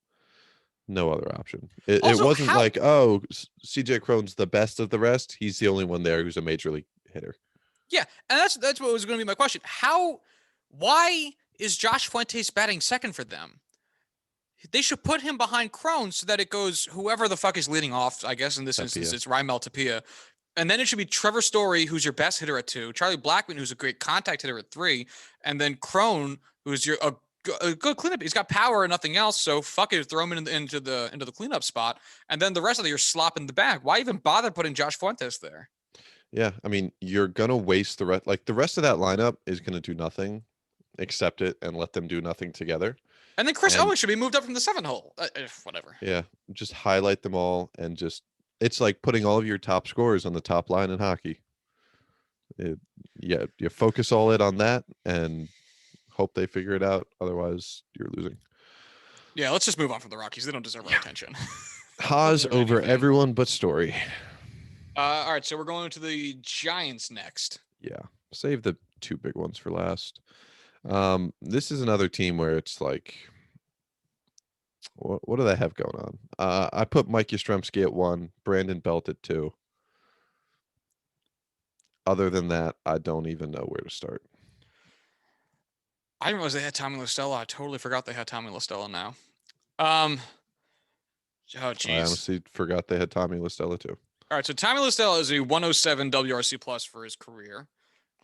no other option. It wasn't like, oh, CJ Cron's the best of the rest. He's the only one there who's a major league hitter. Yeah, and that's what was going to be my question. Why is Josh Fuentes batting 2nd for them? They should put him behind Cron so that it goes whoever the fuck is leading off. I guess in this instance, it's Raimel Tapia. And then it should be Trevor Story, who's your best hitter at 2, Charlie Blackmon, who's a great contact hitter at 3, and then Cron, who's a good cleanup. He's got power and nothing else. So fuck it, throw him into the cleanup spot, and then the rest of the year slop in the bag. Why even bother putting Josh Fuentes there? Yeah, I mean, you're gonna waste the rest. Like the rest of that lineup is gonna do nothing, accept it, and let them do nothing together. And then Chris And Owens should be moved up from the 7 hole. Whatever. yeah, just highlight them all and just it's like putting all of your top scorers on the top line in hockey. Yeah, you focus all in on that and hope they figure it out. Otherwise, you're losing. Yeah, let's just move on from the Rockies. They don't deserve our attention. Haas over anything. everyone but Story. All right, so we're going to the Giants next. Yeah, save the two big ones for last. This is another team where it's like, what do they have going on? I put Mike Yastrzemski at 1, Brandon Belt at 2. Other than that, I don't even know where to start. I didn't realize they had Tommy La Stella. I totally forgot they had Tommy La Stella now. Oh, geez. I honestly forgot they had Tommy La Stella too. All right, so Tommy La Stella is a 107 WRC plus for his career.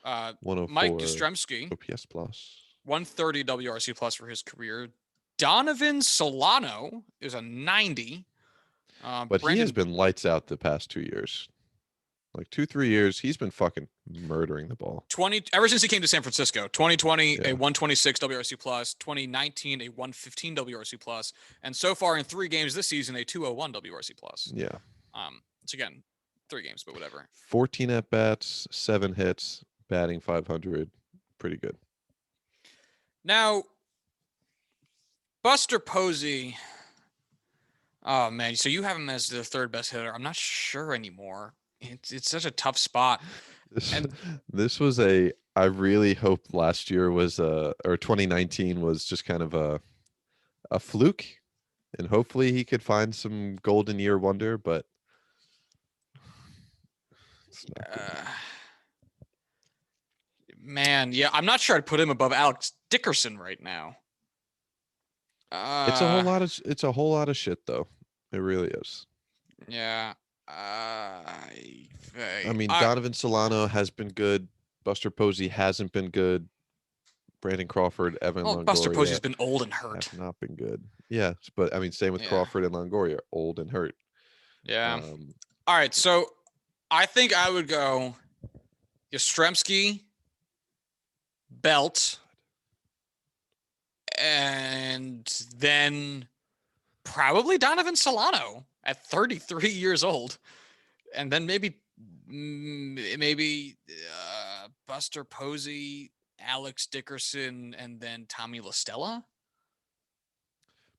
104 Mike Yastrzemski, OPS plus. 130 WRC plus for his career. Donovan Solano is a 90. But he has been lights out the past 2 years. Like 2-3 years, he's been fucking murdering the ball. Ever since he came to San Francisco. 2020, Yeah. a 126 WRC plus. 2019, a 115 WRC plus. And so far in 3 games this season, a 201 WRC plus. Yeah. It's again 3 games, but whatever. 14 at bats, 7 hits, batting 500. Pretty good. Now, Buster Posey. Oh man, so you have him as the 3rd best hitter. I'm not sure anymore. It's such a tough spot. This was I really hoped last year was or 2019 was just kind of a fluke, and hopefully he could find some golden year wonder, but it's not man, yeah, I'm not sure I'd put him above Alex Dickerson right now. It's a whole lot of shit though. It really is. Yeah. I mean, Donovan Solano has been good. Buster Posey hasn't been good. Brandon Crawford, Evan Longoria. Buster Posey's been old and hurt. Have not been good. Yeah, but I mean, same with Crawford and Longoria, old and hurt. Yeah. All right, so I think I would go Yastrzemski, Belt, and then probably Donovan Solano at 33 years old, and then maybe Buster Posey, Alex Dickerson, and then Tommy La Stella.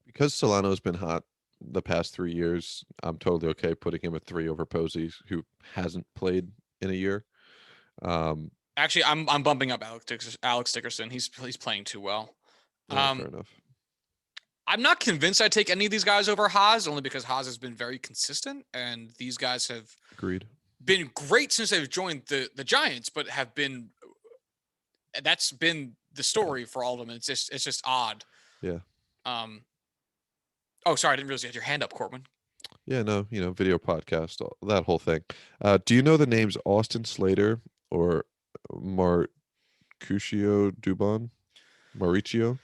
Because Solano's been hot the past 3 years, I'm totally okay putting him at 3 over Posey, who hasn't played in a year. Actually, I'm bumping up Alex Dickerson. He's playing too well. Fair enough. I'm not convinced I'd take any of these guys over Haas, only because Haas has been very consistent, and these guys have been great since they've joined the Giants, but that's been the story for all of them. It's just odd. Yeah. Oh, sorry, I didn't realize you had your hand up, Corwin. Yeah, no, video podcast, that whole thing. Do you know the names Austin Slater or Mauricio Dubon? Mauricio?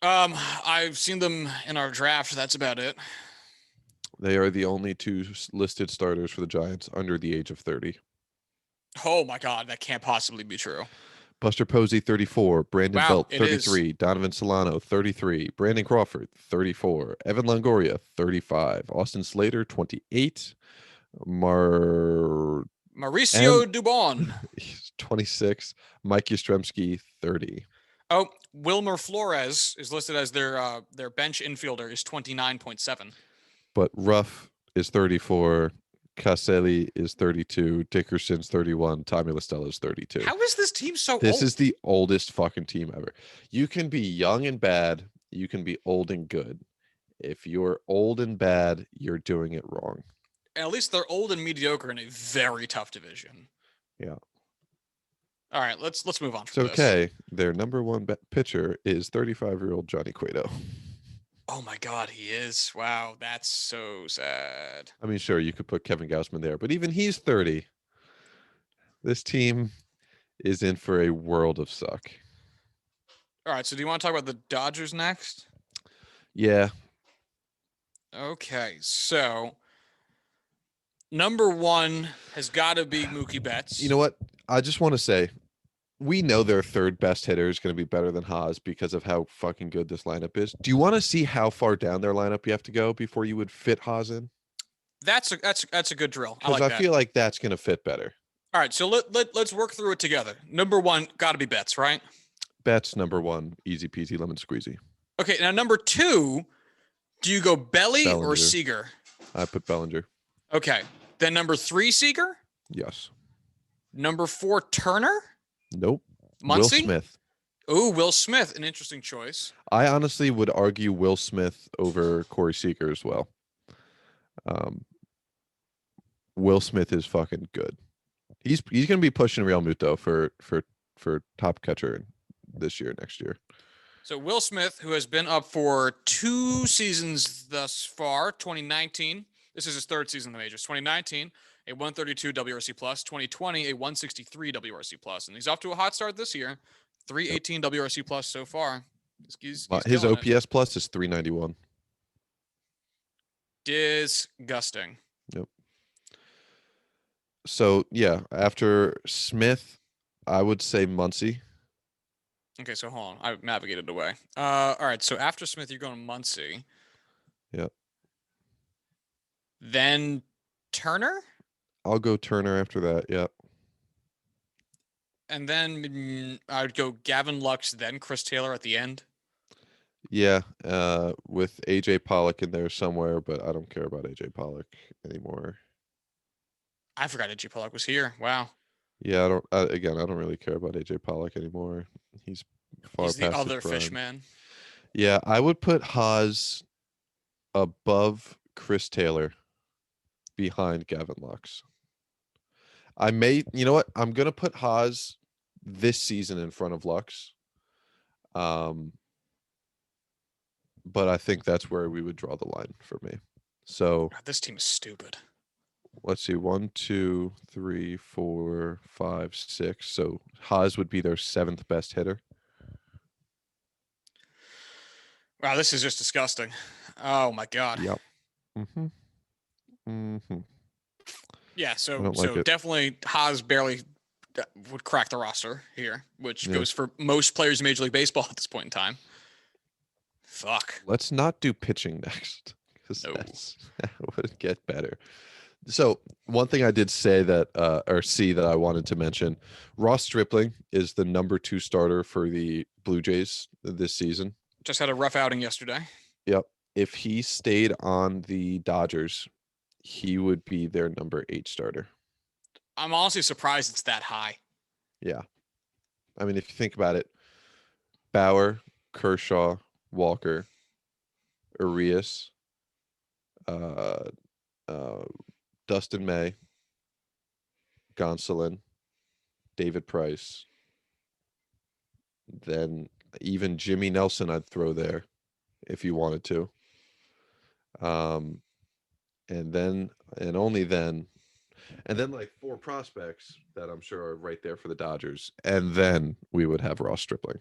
I've seen them in our draft. That's about it. They are the only 2 listed starters for the Giants under the age of 30. Oh my God, that can't possibly be true. Buster Posey, 34. Brandon Belt, 33. Donovan Solano, 33. Brandon Crawford, 34. Evan Longoria, 35. Austin Slater, 28. Mauricio Dubon, 26. Mike Yastrzemski, 30. Oh, Wilmer Flores is listed as their bench infielder is 29.7. But Ruff is 34. Caselli is 32. Dickerson's 31. Tommy La Stella is 32. How is this team so old? This is the oldest fucking team ever. You can be young and bad. You can be old and good. If you're old and bad, you're doing it wrong. At least they're old and mediocre in a very tough division. Yeah. All right, let's move on from this. It's okay. Their number 1 pitcher is 35-year-old Johnny Cueto. Oh my God, he is. Wow, that's so sad. I mean, sure, you could put Kevin Gausman there, but even he's 30. This team is in for a world of suck. All right. So do you want to talk about the Dodgers next? Yeah. Okay. So number one has got to be Mookie Betts. You know what? I just want to say, we know their third best hitter is going to be better than Haas because of how fucking good this lineup is. Do you want to see how far down their lineup you have to go before you would fit Haas in? That's a good drill. I Because like I that. feel like that's going to fit better. All right. So let's work through it together. Number one, got to be Betts, right? Betts number one, easy peasy lemon squeezy. Okay. Now number two, do you go Belly or Bellinger. Seager? I put Bellinger. Okay. Then number three, Seager. Yes. Number four, Turner. Nope. Muncy? Will Smith. Ooh, Will Smith, an interesting choice. I honestly would argue Will Smith over Corey Seager as well. Will Smith is fucking good. He's going to be pushing Real Muto for top catcher this year, next year. So Will Smith, who has been up for 2 seasons thus far, 2019. This is his third season in the majors. 2019, a 132 WRC plus. 2020, a 163 WRC plus. And he's off to a hot start this year. 318 WRC plus so far. He's His OPS it. plus is 391. Disgusting. Yep. So, yeah, after Smith, I would say Muncy. Okay, so hold on. I navigated away. All right, so after Smith, you're going Muncy. Yep. Then Turner? I'll go Turner after that, yep. And then I would go Gavin Lux, then Chris Taylor at the end. Yeah, with AJ Pollock in there somewhere, but I don't care about AJ Pollock anymore. I forgot AJ Pollock was here. Wow. Yeah, I don't really care about AJ Pollock anymore. He's far He's past the other his prime. fish man. Yeah, I would put Haas above Chris Taylor, behind Gavin Lux. You know what? I'm gonna put Haas this season in front of Lux. But I think that's where we would draw the line for me. So God, this team is stupid. Let's see, 1, 2, 3, 4, 5, 6. So Haas would be their 7th best hitter. Wow, this is just disgusting. Oh my God. Yep. Mm-hmm. Mm-hmm. Yeah, so definitely Haas barely would crack the roster here, which goes for most players in Major League Baseball at this point in time. Fuck. Let's not do pitching next, because that would get better. So one thing I did say that I wanted to mention, Ross Stripling is the number 2 starter for the Blue Jays this season. Just had a rough outing yesterday. Yep. If he stayed on the Dodgers, he would be their number 8 starter. I'm honestly surprised it's that high. Yeah. I mean, if you think about it, Bauer, Kershaw, Walker, Urias, Dustin May, Gonsolin, David Price, then even Jimmy Nelson I'd throw there if you wanted to. And then like 4 prospects that I'm sure are right there for the Dodgers. And then we would have Ross Stripling.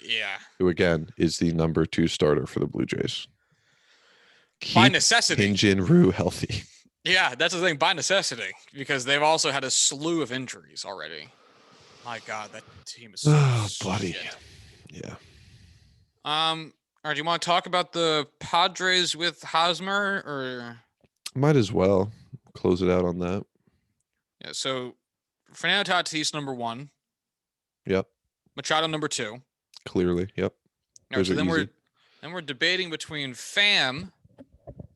Yeah. Who again is the number 2 starter for the Blue Jays. By necessity. Hyun-Jin Ryu healthy. Yeah, that's the thing, by necessity, because they've also had a slew of injuries already. My God, that team is so buddy. Shit. Yeah. All right, do you want to talk about the Padres with Hosmer, or might as well close it out on that? Yeah, so Fernando Tatis number 1. Yep. Machado number 2. Clearly, yep. All right, so then we're debating between Pham,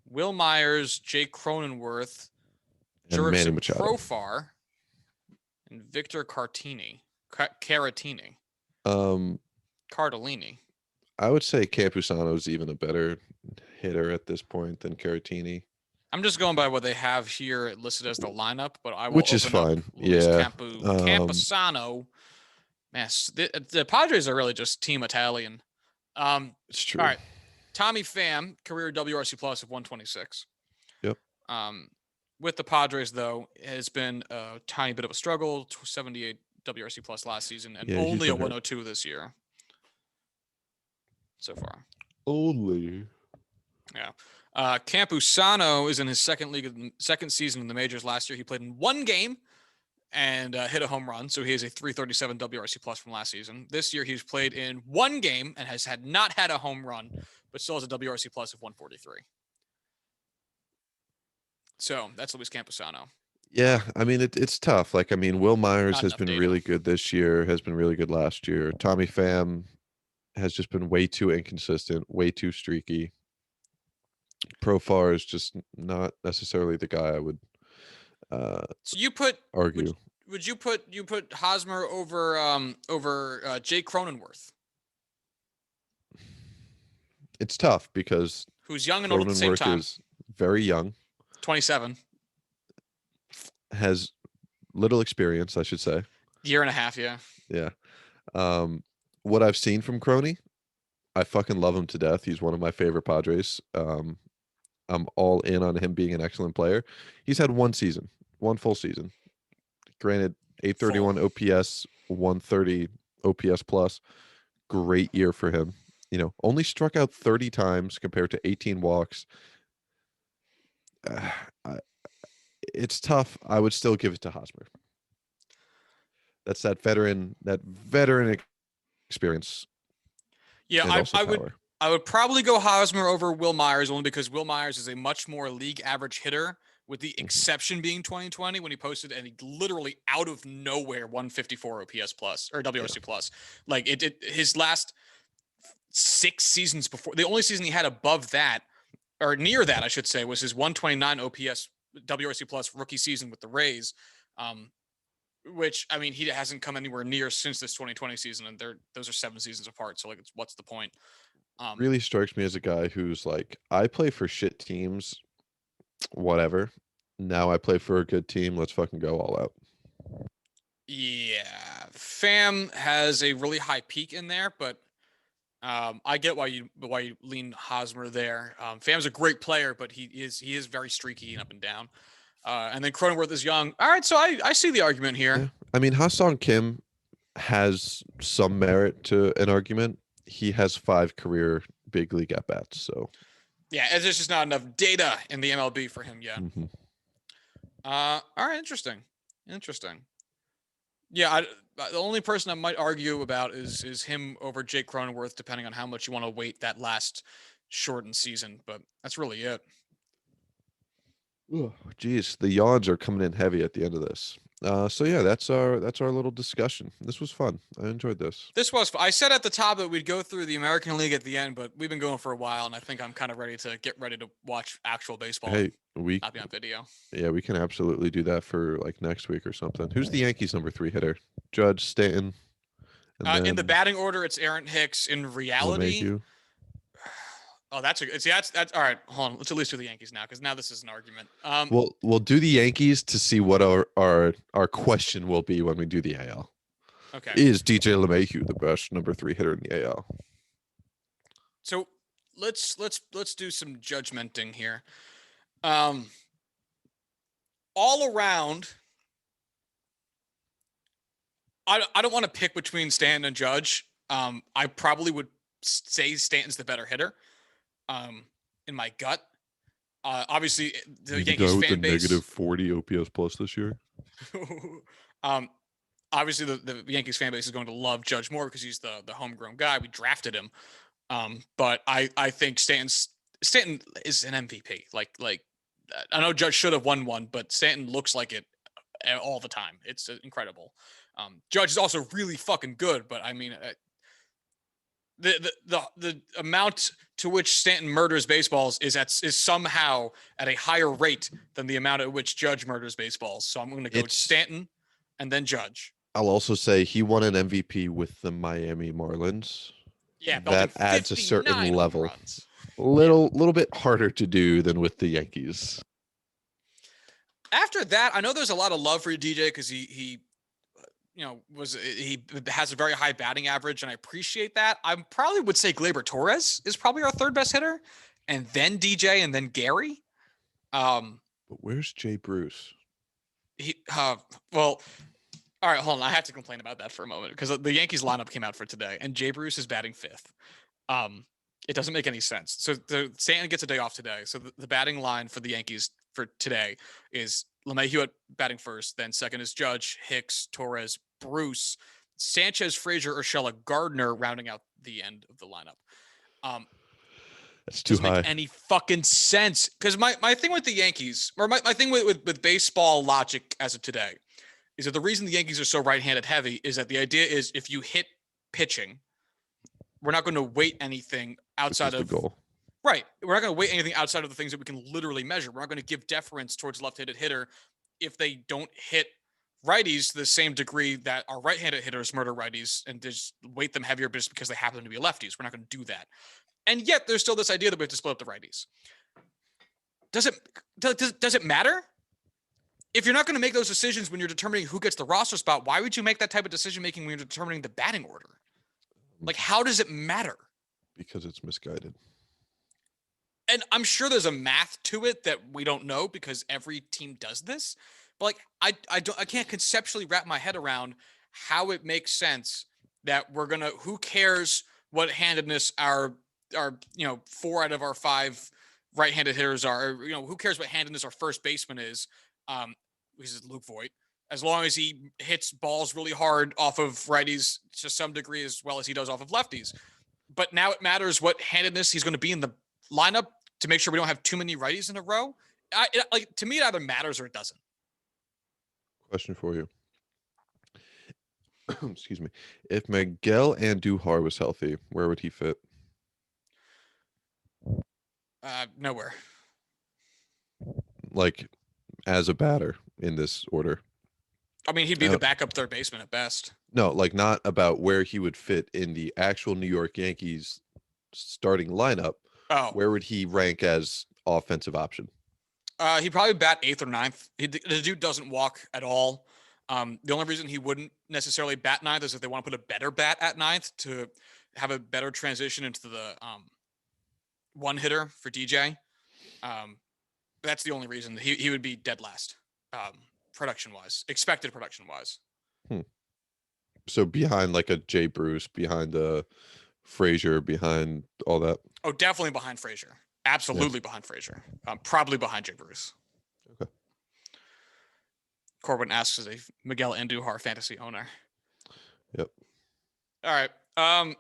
Will Myers, Jake Cronenworth, Jurickson Profar, and Victor Caratini. Cardellini. I would say Campusano's even a better hitter at this point than Caratini. I'm just going by what they have here listed as the lineup, but I will. Which is fine. Yeah. Campusano. Man, the Padres are really just Team Italian. It's true. All right. Tommy Pham, career WRC plus of 126. Yep. With the Padres, though, has been a tiny bit of a struggle. 78 WRC plus last season and only a 102 this year. so far. Only. Yeah. Campusano is in his second season in the majors. Last year, he played in one game and hit a home run. So he has a 337 WRC plus from last season. This year, he's played in one game and has not had a home run, but still has a WRC plus of 143. So that's Luis Campusano. Yeah, I mean it's tough. Like, I mean, Will Myers Not has enough been data. really good this year, has been really good last year. Tommy Pham has just been way too inconsistent, way too streaky. Profar is just not necessarily the guy I would So you put argue. would you put Hosmer over Jake Cronenworth, It's tough because who's young and old at the same Cronenworth time, is very young, 27, has little experience, I should say. year and a half, yeah. Yeah. What I've seen from Crony, I fucking love him to death. He's one of my favorite Padres. I'm all in on him being an excellent player. He's had one full season. Granted, 831 OPS, 130 OPS plus. Great year for him. You know, only struck out 30 times compared to 18 walks. It's tough. I would still give it to Hosmer. That's that veteran experience. Yeah, And also power. I would probably go Hosmer over Will Myers only because Will Myers is a much more league average hitter, with the exception being 2020 when he posted and he literally out of nowhere 154 OPS plus or WRC plus. Like his last 6 seasons before, the only season he had above that or near that, I should say, was his 129 OPS WRC plus rookie season with the Rays. Which, I mean, he hasn't come anywhere near since this 2020 season, and those are 7 seasons apart. So, like, what's the point? Really strikes me as a guy who's like, I play for shit teams, whatever. Now I play for a good team. Let's fucking go all out. Yeah, Pham has a really high peak in there, but I get why you lean Hosmer there. Pham's a great player, but he is very streaky and up and down. And then Cronenworth is young. All right, so I see the argument here. Yeah. I mean, Ha-Seong Kim has some merit to an argument. He has 5 career big league at bats, so yeah, there's just not enough data in the MLB for him yet. Mm-hmm. All right, interesting. Yeah, the only person I might argue about is him over Jake Cronenworth, depending on how much you want to weight that last shortened season. But that's really it. Geez, the yawns are coming in heavy at the end of this. So yeah, that's our little discussion. This was fun. I enjoyed this. This was. I said at the top that we'd go through the American League at the end, but we've been going for a while, and I think I'm kind of ready to watch actual baseball. Hey, not be on video. Yeah, we can absolutely do that for like next week or something. Who's the Yankees' number 3 hitter? Judge, Stanton. In the batting order, it's Aaron Hicks. In reality, LeMahieu. Oh, that's all right. Hold on. Let's at least do the Yankees now, because now this is an argument. We'll do the Yankees to see what our question will be when we do the AL. Okay. Is DJ LeMahieu the best number 3 hitter in the AL? So let's do some judgmenting here. All around, I don't want to pick between Stanton and Judge. I probably would say Stanton's the better hitter. In my gut, obviously the Yankees fan base negative 40 OPS plus this year. Obviously the Yankees fan base is going to love Judge more because he's the homegrown guy. We drafted him, but I think Stanton is an MVP. Like I know Judge should have won one, but Stanton looks like it all the time. It's incredible. Judge is also really fucking good, but I mean. The amount to which Stanton murders baseballs is somehow at a higher rate than the amount at which Judge murders baseballs. So I'm going to go Stanton and then Judge. I'll also say he won an MVP with the Miami Marlins. Yeah, that adds a certain level. Runs. Little bit harder to do than with the Yankees. After that, I know there's a lot of love for DJ because he has a very high batting average, and I appreciate that. I probably would say Gleyber Torres is probably our 3rd best hitter, and then DJ, and then Gary. But where's Jay Bruce? Well, all right, hold on. I have to complain about that for a moment because the Yankees lineup came out for today, and Jay Bruce is batting 5th. It doesn't make any sense. So Stanton gets a day off today. So the batting line for the Yankees for today is LeMahieu at batting first. Then second is Judge, Hicks, Torres, Bruce, Sanchez, Frazier, Urshela, Gardner rounding out the end of the lineup. That's too Doesn't high. make any fucking sense. Because my thing with the Yankees, or my thing with baseball logic as of today, is that the reason the Yankees are so right-handed heavy is that the idea is if you hit pitching, we're not going to weight anything outside of the goal. Right. We're not going to weight anything outside of the things that we can literally measure. We're not going to give deference towards left-handed hitter if they don't hit righties to the same degree that our right-handed hitters murder righties and just weight them heavier just because they happen to be lefties. We're not going to do that. And yet there's still this idea that we have to split up the righties. Does it matter? If you're not going to make those decisions when you're determining who gets the roster spot, why would you make that type of decision making when you're determining the batting order? Like, how does it matter? Because it's misguided. And I'm sure there's a math to it that we don't know because every team does this. But like, I can't conceptually wrap my head around how it makes sense that we're gonna. Who cares what handedness our 4 out of our 5 right-handed hitters are? Or, who cares what handedness our first baseman is? Which is Luke Voigt. As long as he hits balls really hard off of righties to some degree as well as he does off of lefties. But now it matters what handedness he's going to be in the lineup to make sure we don't have too many righties in a row. To me, it either matters or it doesn't. Question for you. Excuse me. If Miguel Andujar was healthy, where would he fit? Nowhere. Like, as a batter in this order. I mean, he'd be the backup third baseman at best. No, like not about where he would fit in the actual New York Yankees starting lineup. Oh. Where would he rank as offensive option? He'd probably bat 8th or 9th. The dude doesn't walk at all. The only reason he wouldn't necessarily bat 9th is if they want to put a better bat at 9th to have a better transition into the one hitter for DJ. That's the only reason he would be dead last. Production-wise, expected production-wise. So behind like a Jay Bruce, behind a Frazier, behind all that? Oh, definitely behind Frazier. Absolutely behind Frazier. Probably behind Jay Bruce. Okay. Corwin asks, is a Miguel Andujar fantasy owner. Yep. All right.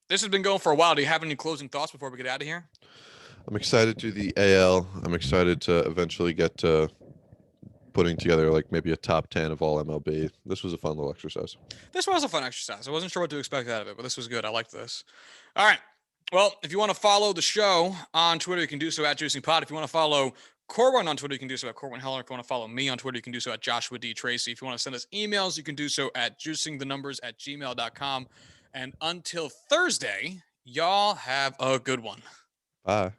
This has been going for a while. Do you have any closing thoughts before we get out of here? I'm excited to the AL. I'm excited to eventually get to putting together like maybe a top 10 of all MLB. This was a fun little exercise. This was a fun exercise. I wasn't sure what to expect out of it, but this was good. I liked this. All right. Well, if you want to follow the show on Twitter, you can do so at JuicingPod. If you want to follow Corwin on Twitter, you can do so at Corwin Heller. If you want to follow me on Twitter, you can do so at Joshua D. Tracy. If you want to send us emails, you can do so at juicingthenumbers@gmail.com. And until Thursday, y'all have a good one. Bye.